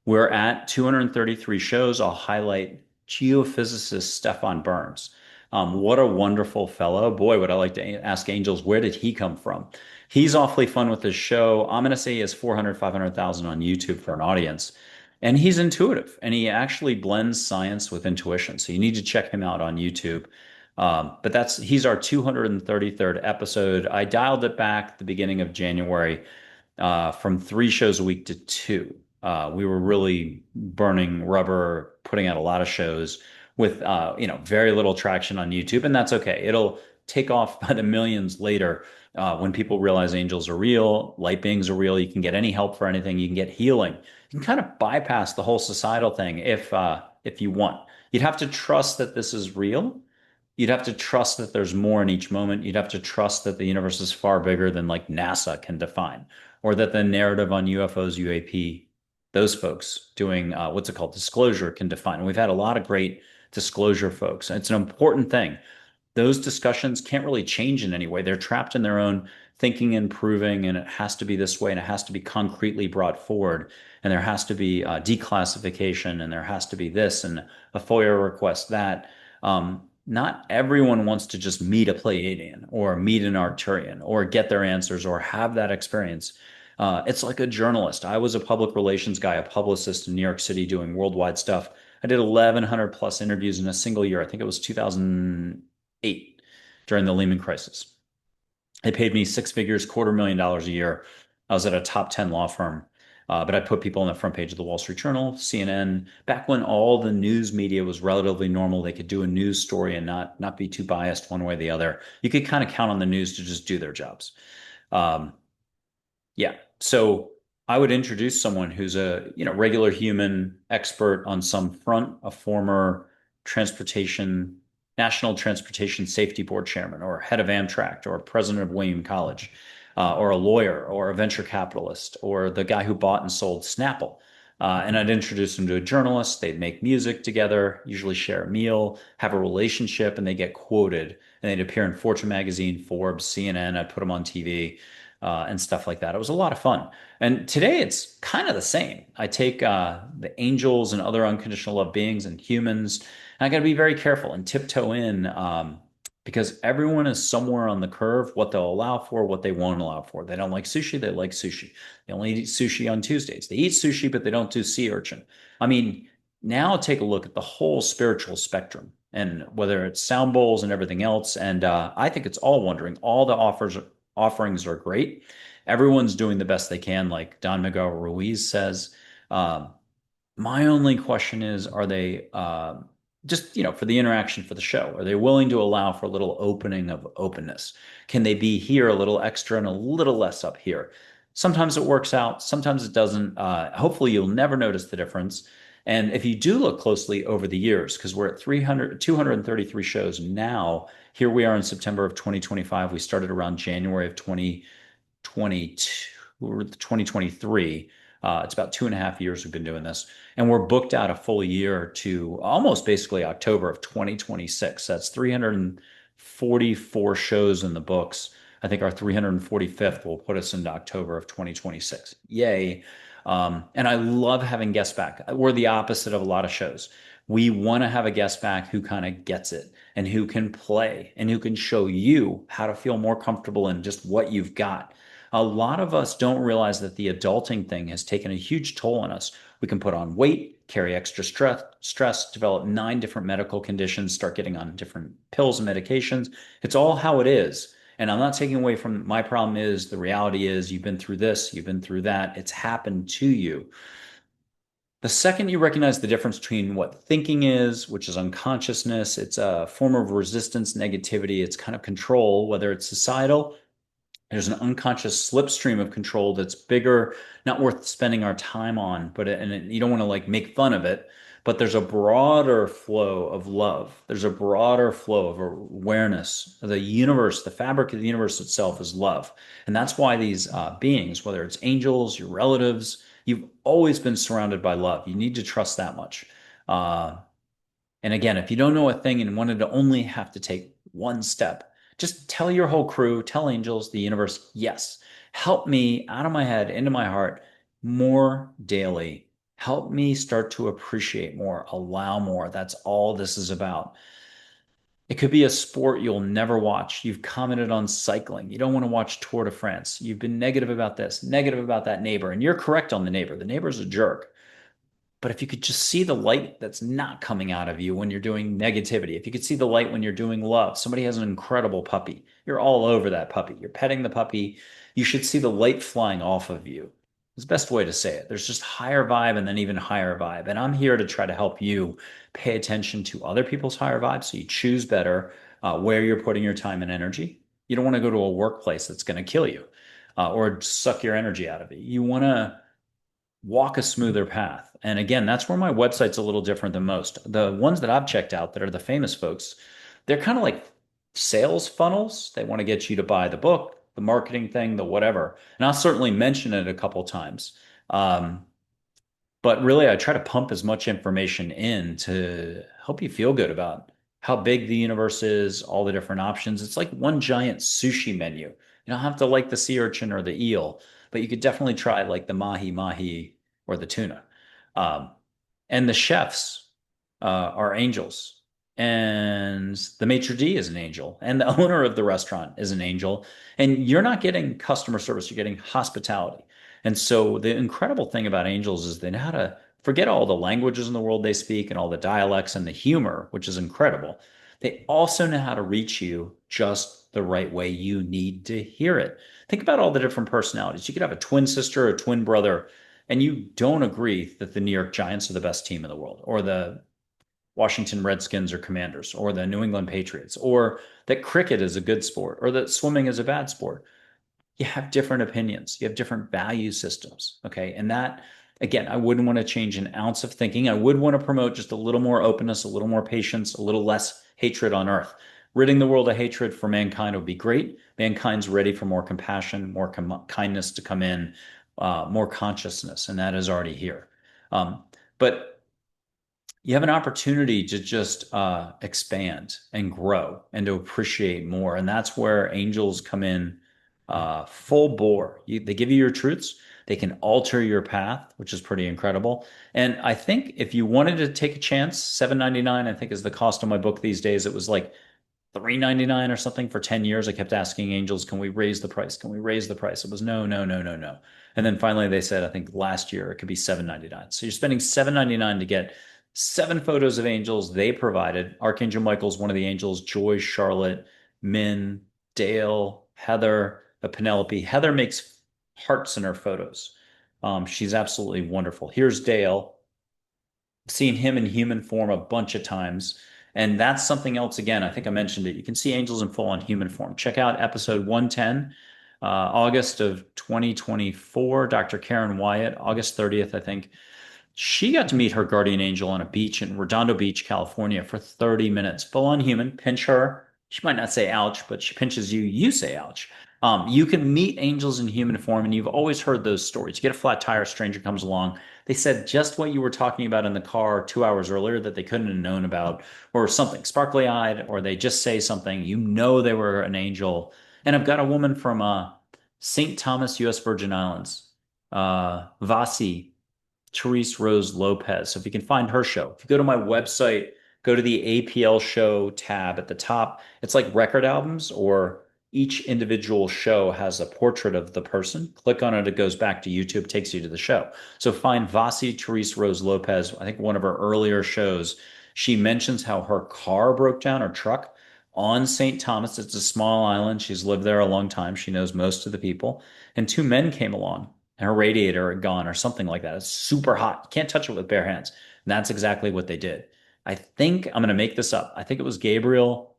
We're at 233 shows. I'll highlight geophysicist Stefan Burns. What a wonderful fellow. Boy, would I like to ask angels, where did he come from? He's awfully fun with his show. I'm going to say he has 400, 500,000 on YouTube for an audience. And he's intuitive, and he actually blends science with intuition. So you need to check him out on YouTube. But he's our 233rd episode. I dialed it back at the beginning of January from 3 shows a week to 2. We were really burning rubber, putting out a lot of shows with very little traction on YouTube, and that's okay. It'll take off by the millions later when people realize angels are real, light beings are real. You can get any help for anything. You can get healing. You can kind of bypass the whole societal thing if you want. You'd have to trust that this is real. You'd have to trust that there's more in each moment. You'd have to trust that the universe is far bigger than like NASA can define, or that the narrative on UFOs, UAP, those folks doing what's it called, disclosure can define. And we've had a lot of great disclosure folks. And it's an important thing. Those discussions can't really change in any way. They're trapped in their own thinking and proving, and it has to be this way, and it has to be concretely brought forward, and there has to be declassification, and there has to be this and a FOIA request that. Not everyone wants to just meet a Pleiadian or meet an Arcturian or get their answers or have that experience. It's like a journalist. I was a public relations guy, a publicist in New York City doing worldwide stuff. I did 1,100 plus interviews in a single year. I think it was 2008 during the Lehman crisis. They paid me six figures, $250,000 a year. I was at a top 10 law firm. But I put people on the front page of the Wall Street Journal, CNN, back when all the news media was relatively normal. They could do a news story and not be too biased one way or the other. You could kind of count on the news to just do their jobs. Um, yeah. So I would introduce someone who's a, regular human expert on some front, a former transportation, National Transportation Safety Board chairman or head of Amtrak or president of William College, or a lawyer or a venture capitalist or the guy who bought and sold Snapple. And I'd introduce them to a journalist. They'd make music together, usually share a meal, have a relationship, and they get quoted. And they'd appear in Fortune magazine, Forbes, CNN. I'd put them on TV and stuff like that. It was a lot of fun. And today it's kind of the same. I take the angels and other unconditional love beings and humans, and I got to be very careful and tiptoe in because everyone is somewhere on the curve, what they'll allow for, what they won't allow for. They don't like sushi, they like sushi. They only eat sushi on Tuesdays. They eat sushi, but they don't do sea urchin. I mean, now take a look at the whole spiritual spectrum and whether it's sound bowls and everything else. And I think it's all wondering. All the offerings are great. Everyone's doing the best they can, like Don Miguel Ruiz says. Um, my only question is, are they just, for the interaction for the show, are they willing to allow for a little opening of openness? Can they be here a little extra and a little less up here? Sometimes it works out, sometimes it doesn't. Hopefully, you'll never notice the difference. And if you do look closely over the years, because we're at 233 shows now, here we are in September of 2025. We started around January of 2022 or 2023. It's about 2.5 years we've been doing this. And we're booked out a full year to almost basically October of 2026. That's 344 shows in the books. I think our 345th will put us into October of 2026. Yay. And I love having guests back. We're the opposite of a lot of shows. We want to have a guest back who kind of gets it and who can play and who can show you how to feel more comfortable in just what you've got. A lot of us don't realize that the adulting thing has taken a huge toll on us. We can put on weight, carry extra stress, develop 9 different medical conditions, start getting on different pills and medications. It's all how it is. And I'm not taking away from my problem is the reality is you've been through this, you've been through that. It's happened to you. The second you recognize the difference between what thinking is, which is unconsciousness, it's a form of resistance, negativity, it's kind of control, whether it's societal, there's an unconscious slipstream of control that's bigger, not worth spending our time on, you don't want to like make fun of it, but there's a broader flow of love. There's a broader flow of awareness. The universe, the fabric of the universe itself is love. And that's why these beings, whether it's angels, your relatives, you've always been surrounded by love. You need to trust that much. And again, if you don't know a thing and wanted to only have to take one step, just tell your whole crew, tell angels, the universe, yes, help me out of my head, into my heart more daily. Help me start to appreciate more, allow more. That's all this is about. It could be a sport you'll never watch. You've commented on cycling. You don't want to watch Tour de France. You've been negative about this, negative about that neighbor, and you're correct on the neighbor. The neighbor's a jerk. But if you could just see the light that's not coming out of you when you're doing negativity, if you could see the light when you're doing love, somebody has an incredible puppy. You're all over that puppy. You're petting the puppy. You should see the light flying off of you. Is the best way to say it. There's just higher vibe and then even higher vibe. And I'm here to try to help you pay attention to other people's higher vibes so you choose better where you're putting your time and energy. You don't want to go to a workplace that's going to kill you or suck your energy out of it. You want to walk a smoother path. And again, that's where my website's a little different than most. The ones that I've checked out that are the famous folks, they're kind of like sales funnels. They want to get you to buy the book, the marketing thing, the whatever. And I'll certainly mention it a couple times. Um, but really, I try to pump as much information in to help you feel good about how big the universe is, all the different options. It's like one giant sushi menu. You don't have to like the sea urchin or the eel, but you could definitely try like the mahi mahi or the tuna. Um, and the chefs are angels, and the maitre d is an angel, and the owner of the restaurant is an angel. And you're not getting customer service, you're getting hospitality. And so the incredible thing about angels is they know how to forget all the languages in the world they speak and all the dialects and the humor, which is incredible. They also know how to reach you just the right way you need to hear it. Think about all the different personalities. You could have a twin sister or a twin brother, and you don't agree that the New York Giants are the best team in the world, or the Washington Redskins or Commanders, or the New England Patriots, or that cricket is a good sport, or that swimming is a bad sport. You have different opinions, you have different value systems. Okay. And that, again, I wouldn't want to change an ounce of thinking. I would want to promote just a little more openness, a little more patience, a little less hatred on earth. Ridding the world of hatred for mankind would be great. Mankind's ready for more compassion, more kindness to come in, more consciousness, and that is already here. But you have an opportunity to just expand and grow and to appreciate more. And that's where angels come in full bore. They give you your truths. They can alter your path, which is pretty incredible. And I think if you wanted to take a chance, $7.99, I think is the cost of my book these days. It was like $3.99 or something for 10 years. I kept asking angels, can we raise the price? Can we raise the price? It was no, no, no, no, no. And then finally they said, I think last year it could be $7.99. So you're spending $7.99 to get 7 photos of angels they provided. Archangel Michael's one of the angels, Joy, Charlotte, Min, Dale, Heather, Penelope. Heather makes hearts in her photos. She's absolutely wonderful. Here's Dale. Seen him in human form a bunch of times. And that's something else. Again, I think I mentioned it. You can see angels in full on human form. Check out episode 110, August of 2024. Dr. Karen Wyatt, August 30th, I think. She got to meet her guardian angel on a beach in Redondo Beach, California for 30 minutes. Full on human. Pinch her. She might not say ouch, but she pinches you. You say ouch. You can meet angels in human form, and you've always heard those stories. You get a flat tire, a stranger comes along. They said just what you were talking about in the car 2 hours earlier that they couldn't have known about, or something sparkly eyed, or they just say something. You know they were an angel. And I've got a woman from St. Thomas, U.S. Virgin Islands, Vasi, Therese Rose Lopez. So if you can find her show, if you go to my website, go to the APL show tab at the top. It's like record albums, or each individual show has a portrait of the person. Click on it, it goes back to YouTube, takes you to the show. So find Vasi Therese Rose Lopez. I think one of her earlier shows, she mentions how her car broke down, her truck on St. Thomas. It's a small island. She's lived there a long time. She knows most of the people. And 2 men came along and her radiator had gone or something like that. It's super hot. You can't touch it with bare hands. And that's exactly what they did. I think I'm going to make this up. I think it was Gabriel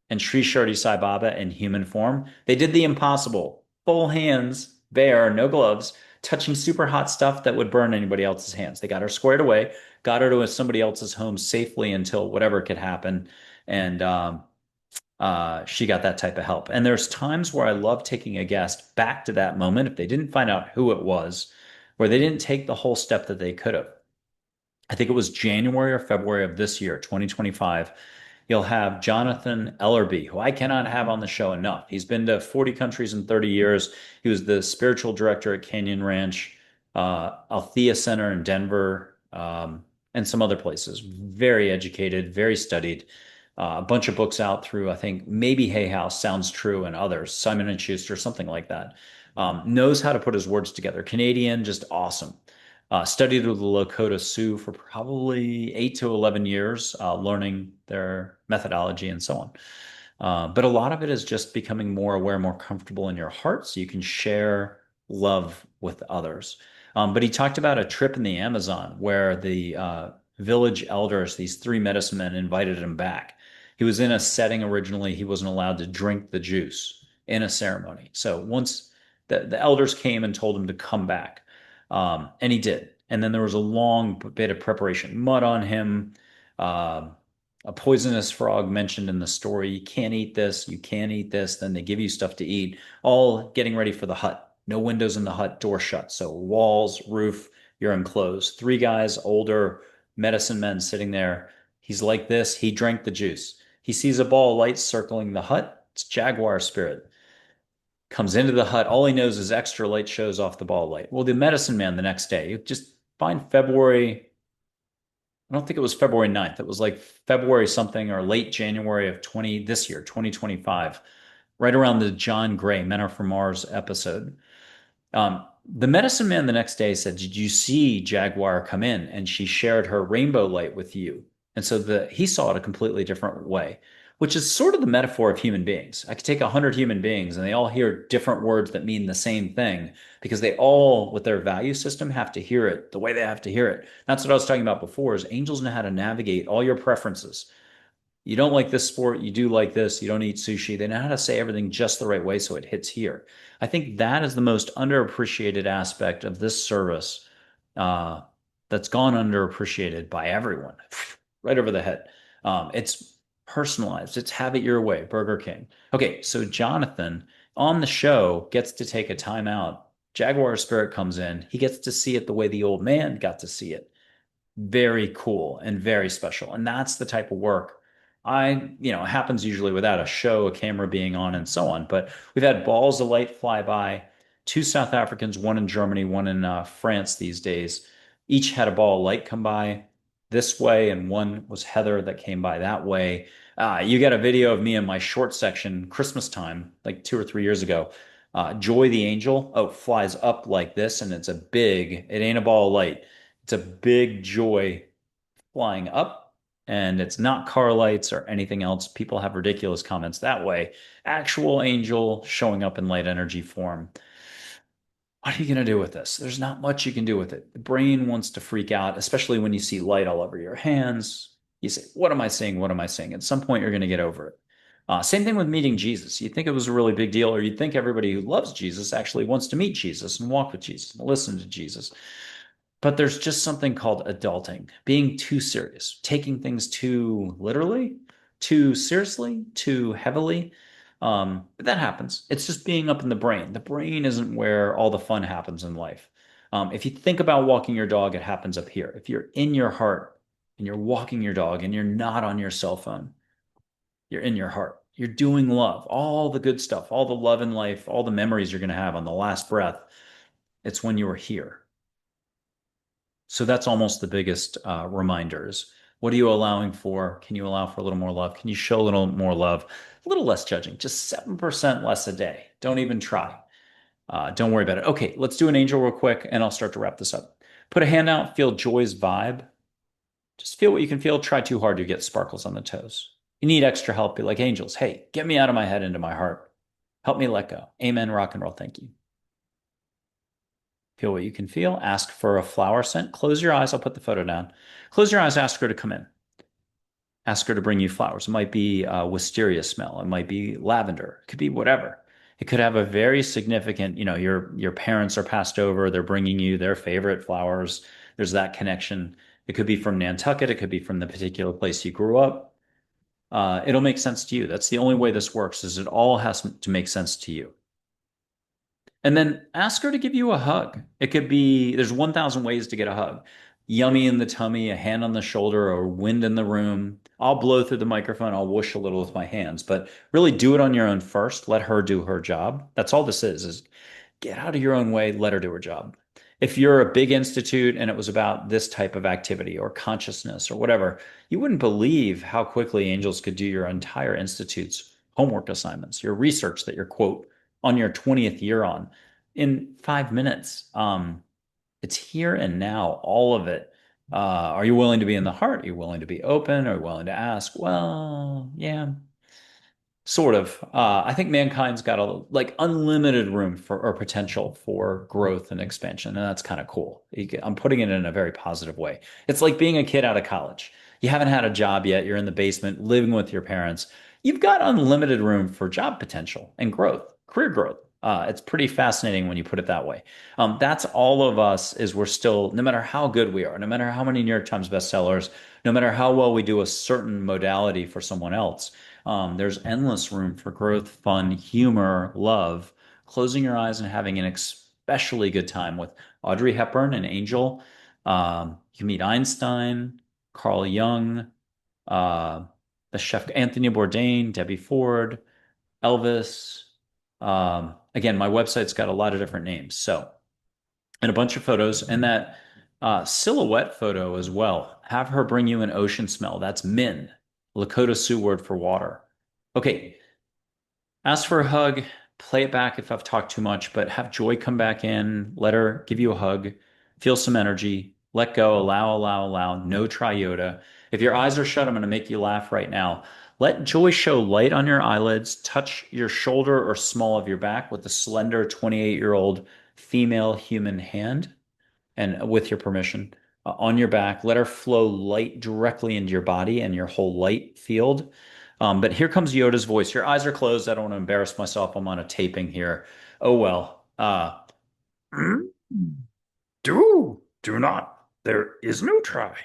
and Sri Shardi Sai Baba in human form. They did the impossible. Full hands, bare, no gloves, touching super hot stuff that would burn anybody else's hands. They got her squared away, got her to somebody else's home safely until whatever could happen. And she got that type of help. And there's times where I love taking a guest back to that moment if they didn't find out who it was, where they didn't take the whole step that they could have. I think it was January or February of this year, 2025. You'll have Jonathan Ellerby, who I cannot have on the show enough. He's been to 40 countries in 30 years. He was the spiritual director at Canyon Ranch, Althea Center in Denver, and some other places. Very educated, very studied. A bunch of books out through, I think, maybe Hay House, Sounds True, and others, Simon and Schuster, something like that. Knows how to put his words together. Canadian, just awesome. Studied with the Lakota Sioux for probably 8 to 11 years, learning their methodology and so on. But a lot of it is just becoming more aware, more comfortable in your heart so you can share love with others. But he talked about a trip in the Amazon where the village elders, these three medicine men, invited him back. He was in a setting originally, he wasn't allowed to drink the juice in a ceremony. So once the elders came and told him to come back, and he did. And then there was a long bit of preparation, mud on him, uh, a poisonous frog mentioned in the story. You can't eat this, you can't eat this. Then they give you stuff to eat, all getting ready for the hut. No windows in the hut, door shut. So walls, roof, you're enclosed. Three guys, older medicine men sitting there. He's like this. He drank the juice. He sees a ball of light circling the hut. It's Jaguar spirit. Comes into the hut. All he knows is extra light shows off the ball of light. Well, the medicine man the next day, just find February, I don't think it was February 9th. It was like February something or late January of 20 this year, 2025, right around the John Gray Men Are From Mars episode. The medicine man the next day said, "Did you see Jaguar come in?" And she shared her rainbow light with you. And so he saw it a completely different way, which is sort of the metaphor of human beings. I could take 100 human beings and they all hear different words that mean the same thing because they all, with their value system, have to hear it the way they have to hear it. That's what I was talking about before, is angels know how to navigate all your preferences. You don't like this sport, you do like this, you don't eat sushi. They know how to say everything just the right way so it hits here. I think that is the most underappreciated aspect of this service uh, that's gone underappreciated by everyone, right over the head. It's personalized, it's have it your way, Burger King. Okay, so Jonathan on the show gets to take a time out. Jaguar Spirit comes in, he gets to see it the way the old man got to see it. Very cool and very special. And that's the type of work it happens usually without a show, a camera being on, and so on. But we've had balls of light fly by, two South Africans, one in Germany, one in France these days. Each had a ball of light come by this way, and one was Heather that came by that way. You got a video of me in my short section, Christmas time, like 2 or 3 years ago. Joy the Angel, flies up like this, and it ain't a ball of light. It's a big joy flying up, and it's not car lights or anything else. People have ridiculous comments that way. Actual angel showing up in light energy form. What are you going to do with this? There's not much you can do with it. The brain wants to freak out, especially when you see light all over your hands. You say, "What am I seeing? What am I seeing?" At some point, you're going to get over it. Same thing with meeting Jesus. You'd think it was a really big deal, or you'd think everybody who loves Jesus actually wants to meet Jesus and walk with Jesus and listen to Jesus. But there's just something called adulting, being too serious, taking things too literally, too seriously, too heavily. But that happens. It's just being up in the brain. The brain isn't where all the fun happens in life. If you think about walking your dog, it happens up here. If you're in your heart and you're walking your dog and you're not on your cell phone, you're in your heart. You're doing love, all the good stuff, all the love in life, all the memories you're going to have on the last breath. It's when you were here. So that's almost the biggest reminders. What are you allowing for? Can you allow for a little more love? Can you show a little more love? A little less judging, just 7% less a day. Don't even try. Don't worry about it. Okay, let's do an angel real quick and I'll start to wrap this up. Put a hand out, feel joy's vibe. Just feel what you can feel. Try too hard, you get sparkles on the toes. You need extra help, be like angels. Hey, get me out of my head into my heart. Help me let go. Amen, rock and roll. Thank you. Feel what you can feel. Ask for a flower scent. Close your eyes. I'll put the photo down. Close your eyes. Ask her to come in. Ask her to bring you flowers. It might be a wisteria smell. It might be lavender. It could be whatever. It could have a very significant, your parents are passed over. They're bringing you their favorite flowers. There's that connection. It could be from Nantucket. It could be from the particular place you grew up. It'll make sense to you. That's the only way this works, is it all has to make sense to you. And then ask her to give you a hug. It could be, there's 1,000 ways to get a hug. Yummy in the tummy, a hand on the shoulder, or wind in the room. I'll blow through the microphone. I'll whoosh a little with my hands, but really do it on your own first. Let her do her job. That's all this is get out of your own way. Let her do her job. If you're a big institute and it was about this type of activity or consciousness or whatever, you wouldn't believe how quickly angels could do your entire institute's homework assignments, your research that you're, quote, on your 20th year on in 5 minutes. It's here and now, all of it. Are you willing to be in the heart? Are you willing to be open? Are you willing to ask? Well, yeah. Sort of. I think mankind's got a like unlimited room for or potential for growth and expansion, and that's kind of cool. I'm putting it in a very positive way. It's like being a kid out of college. You haven't had a job yet. You're in the basement living with your parents. You've got unlimited room for job potential and growth, career growth. It's pretty fascinating when you put it that way. That's all of us. Is we're still, no matter how good we are, no matter how many New York Times bestsellers, no matter how well we do a certain modality for someone else. There's endless room for growth, fun, humor, love, closing your eyes and having an especially good time with Audrey Hepburn and Angel. You can meet Einstein, Carl Jung, uh, the chef Anthony Bourdain, Debbie Ford, Elvis. Again, my website's got a lot of different names. So, and a bunch of photos, and that silhouette photo as well. Have her bring you an ocean smell. That's Min, Lakota Sioux word for water. Okay, ask for a hug, play it back if I've talked too much, but have Joy come back in, let her give you a hug, feel some energy, let go, allow, no triota. If your eyes are shut, I'm going to make you laugh right now. Let Joy show light on your eyelids, touch your shoulder or small of your back with a slender 28-year-old female human hand and with your permission, on your back. Let her flow light directly into your body and your whole light field. But here comes Yoda's voice. Your eyes are closed. I don't want to embarrass myself. I'm on a taping here. Oh well. Do not. There is no try.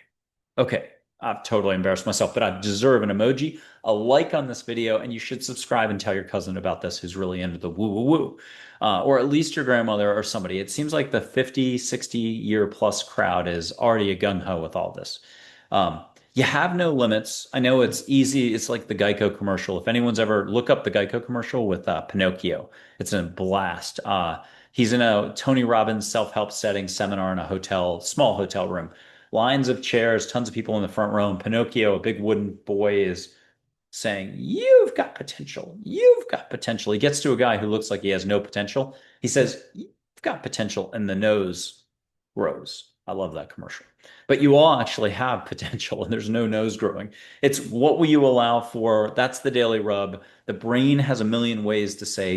Okay, I've totally embarrassed myself, but I deserve an emoji, a like on this video, and you should subscribe and tell your cousin about this who's really into the woo woo woo. Or at least your grandmother or somebody. It seems like the 50, 60-year plus crowd is already a gung ho with all this. Um, you have no limits. I know it's easy. It's like the Geico commercial. If anyone's ever look up the Geico commercial with Pinocchio, it's a blast. He's in a Tony Robbins self-help setting seminar in a hotel, small hotel room, lines of chairs, tons of people in the front row. And Pinocchio, a big wooden boy, is saying, "You've got potential. You've got potential." He gets to a guy who looks like he has no potential. He says, "You've got potential." And the nose grows. I love that commercial. But you all actually have potential and there's no nose growing. It's what will you allow for? That's the daily rub. The brain has a million ways to say,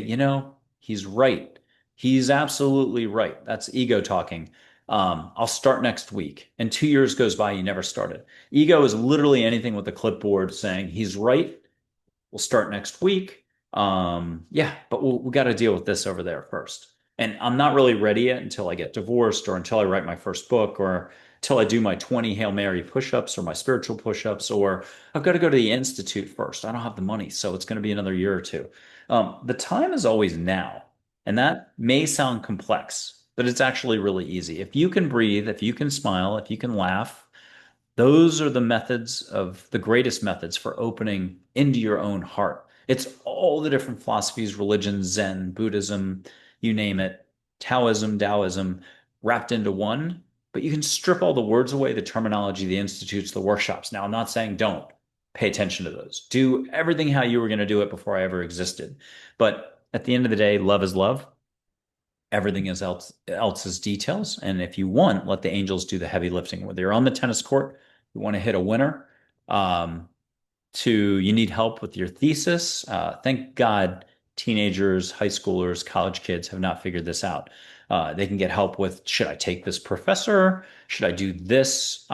he's right. He's absolutely right. That's ego talking. I'll start next week. And 2 years goes by, you never started. Ego is literally anything with a clipboard saying he's right. We'll start next week. Yeah, but we got to deal with this over there first. And I'm not really ready yet until I get divorced or until I write my first book or until I do my 20 Hail Mary push-ups or my spiritual push-ups, or I've got to go to the Institute first. I don't have the money, so it's going to be another year or two. The time is always now. And that may sound complex, but it's actually really easy. If you can breathe, if you can smile, if you can laugh, those are the methods of the greatest methods for opening into your own heart. It's all the different philosophies, religions, Zen, Buddhism, you name it, Taoism, wrapped into one. But you can strip all the words away, the terminology, the institutes, the workshops. Now, I'm not saying don't pay attention to those. Do everything how you were going to do it before I ever existed. But at the end of the day, love is love. Everything else is details. And if you want, let the angels do the heavy lifting. Whether you're on the tennis court, you want to hit a winner, um, you need help with your thesis. Thank God teenagers, high schoolers, college kids have not figured this out. They can get help with, should I take this professor? Should I do this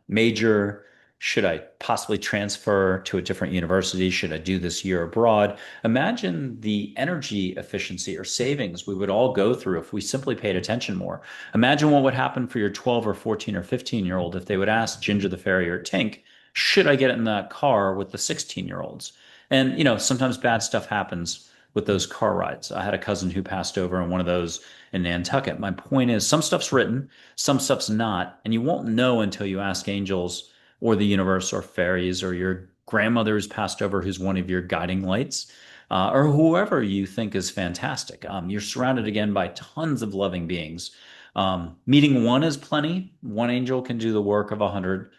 major? Should I possibly transfer to a different university? Should I do this year abroad? Imagine the energy efficiency or savings we would all go through if we simply paid attention more. Imagine what would happen for your 12 or 14 or 15-year-old if they would ask Ginger the Fairy or Tink, should I get in that car with the 16-year-olds? And, sometimes bad stuff happens with those car rides. I had a cousin who passed over in one of those in Nantucket. My point is, some stuff's written, some stuff's not, and you won't know until you ask angels or the universe or fairies or your grandmother who's passed over who's one of your guiding lights. Or whoever you think is fantastic. You're surrounded again by tons of loving beings. Meeting one is plenty. One angel can do the work of 100.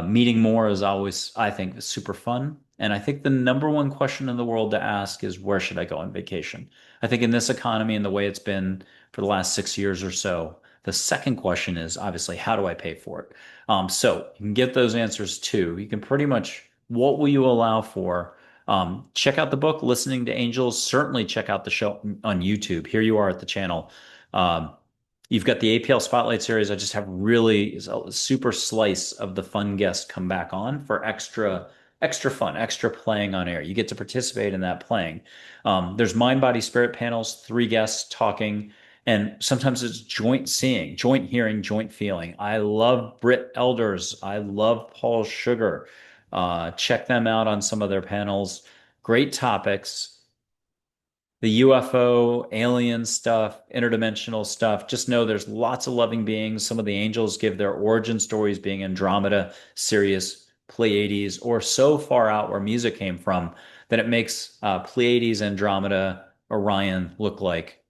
Meeting more is always, I think, super fun. And I think the number one question in the world to ask is, where should I go on vacation? I think in this economy and the way it's been for the last 6 years or so, the second question is obviously, how do I pay for it? So you can get those answers too. You can pretty much, what will you allow for? Check out the book, Listening to Angels. Certainly check out the show on YouTube. Here you are at the channel. Um, you've got the APL Spotlight series. I just have really a super slice of the fun guests come back on for extra fun, extra playing on air. You get to participate in that playing. There's mind, body, spirit panels, three guests talking, and sometimes it's joint seeing, joint hearing, joint feeling. I love Britt Elders. I love Paul Sugar. Check them out on some of their panels. Great topics. The UFO, alien stuff, interdimensional stuff. Just know there's lots of loving beings. Some of the angels give their origin stories being Andromeda, Sirius, Pleiades, or so far out where music came from that it makes Pleiades, Andromeda, Orion look like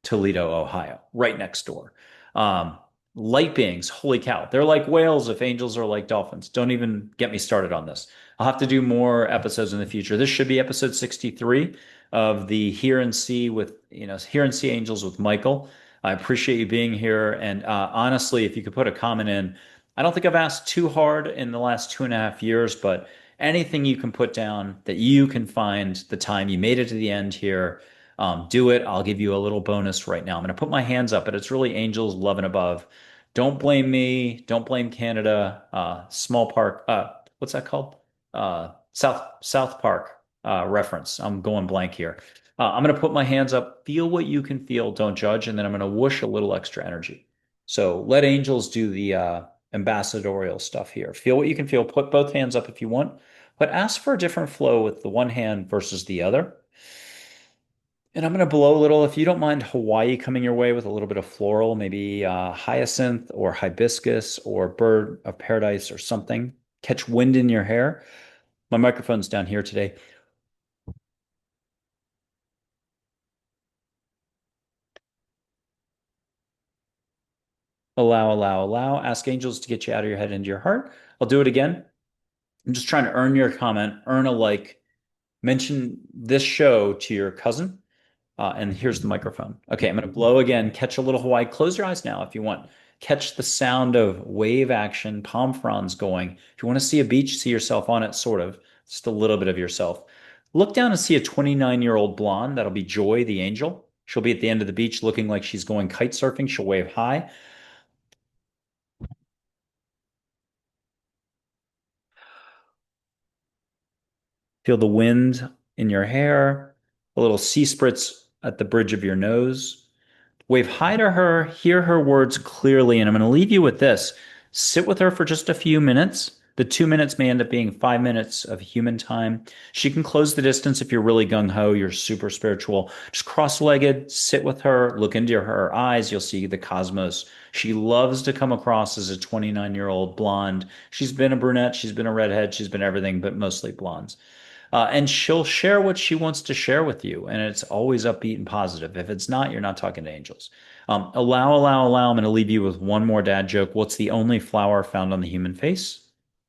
Toledo, Ohio, right next door. Um, Light beings, holy cow, they're like whales if angels are like dolphins. Don't even get me started on this. I'll have to do more episodes in the future. This should be episode 63 of the Hear and See with, Hear and See Angels with Michael. I appreciate you being here. And honestly, if you could put a comment in, I don't think I've asked too hard in the last 2.5 years, but anything you can put down that you can find the time you made it to the end here, do it. I'll give you a little bonus right now. I'm going to put my hands up, but it's really angels, love and above. Don't blame me. Don't blame Canada. Small Park. What's that called? South Park reference. I'm going blank here. I'm going to put my hands up. Feel what you can feel. Don't judge. And then I'm going to whoosh a little extra energy. So let angels do the ambassadorial stuff here. Feel what you can feel. Put both hands up if you want, but ask for a different flow with the one hand versus the other. And I'm going to blow a little, if you don't mind Hawaii coming your way with a little bit of floral, maybe hyacinth or hibiscus or bird of paradise or something. Catch wind in your hair. My microphone's down here today. Allow, allow, allow. Ask angels to get you out of your head into your heart. I'll do it again. I'm just trying to earn your comment, earn a like. Mention this show to your cousin. And here's the microphone. Okay, I'm going to blow again. Catch a little Hawaii. Close your eyes now if you want. Catch the sound of wave action, palm fronds going. If you want to see a beach, see yourself on it, sort of. Just a little bit of yourself. Look down and see a 29-year-old blonde. That'll be Joy, the angel. She'll be at the end of the beach looking like she's going kite surfing. She'll wave hi. Feel the wind in your hair, a little sea spritz at the bridge of your nose. Wave hi to her, hear her words clearly, and I'm going to leave you with this. Sit with her for just a few minutes. The 2 minutes may end up being 5 minutes of human time. She can close the distance if you're really gung ho, you're super spiritual. Just cross legged, sit with her, look into her eyes. You'll see the cosmos. She loves to come across as a 29-year-old blonde. She's been a brunette, she's been a redhead, she's been everything, but mostly blondes. And she'll share what she wants to share with you. And it's always upbeat and positive. If it's not, you're not talking to angels. Allow, allow, allow. I'm going to leave you with one more dad joke. What's the only flower found on the human face?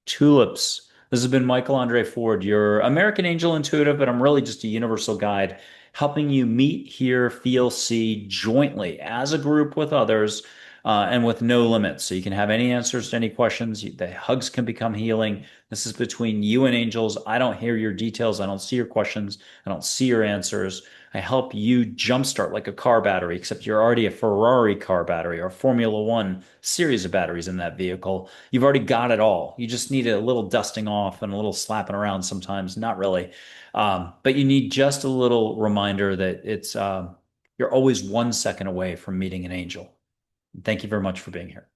Tulips. This has been Michael Andre Ford, your American Angel Intuitive, but I'm really just a universal guide helping you meet, hear, feel, see jointly as a group with others and with no limits. So you can have any answers to any questions. The hugs can become healing. This is between you and angels. I don't hear your details. I don't see your questions. I don't see your answers. I help you jumpstart like a car battery, except you're already a Ferrari car battery or a Formula One series of batteries in that vehicle. You've already got it all. You just need a little dusting off and a little slapping around sometimes. Not really. But you need just a little reminder that you're always 1 second away from meeting an angel. Thank you very much for being here.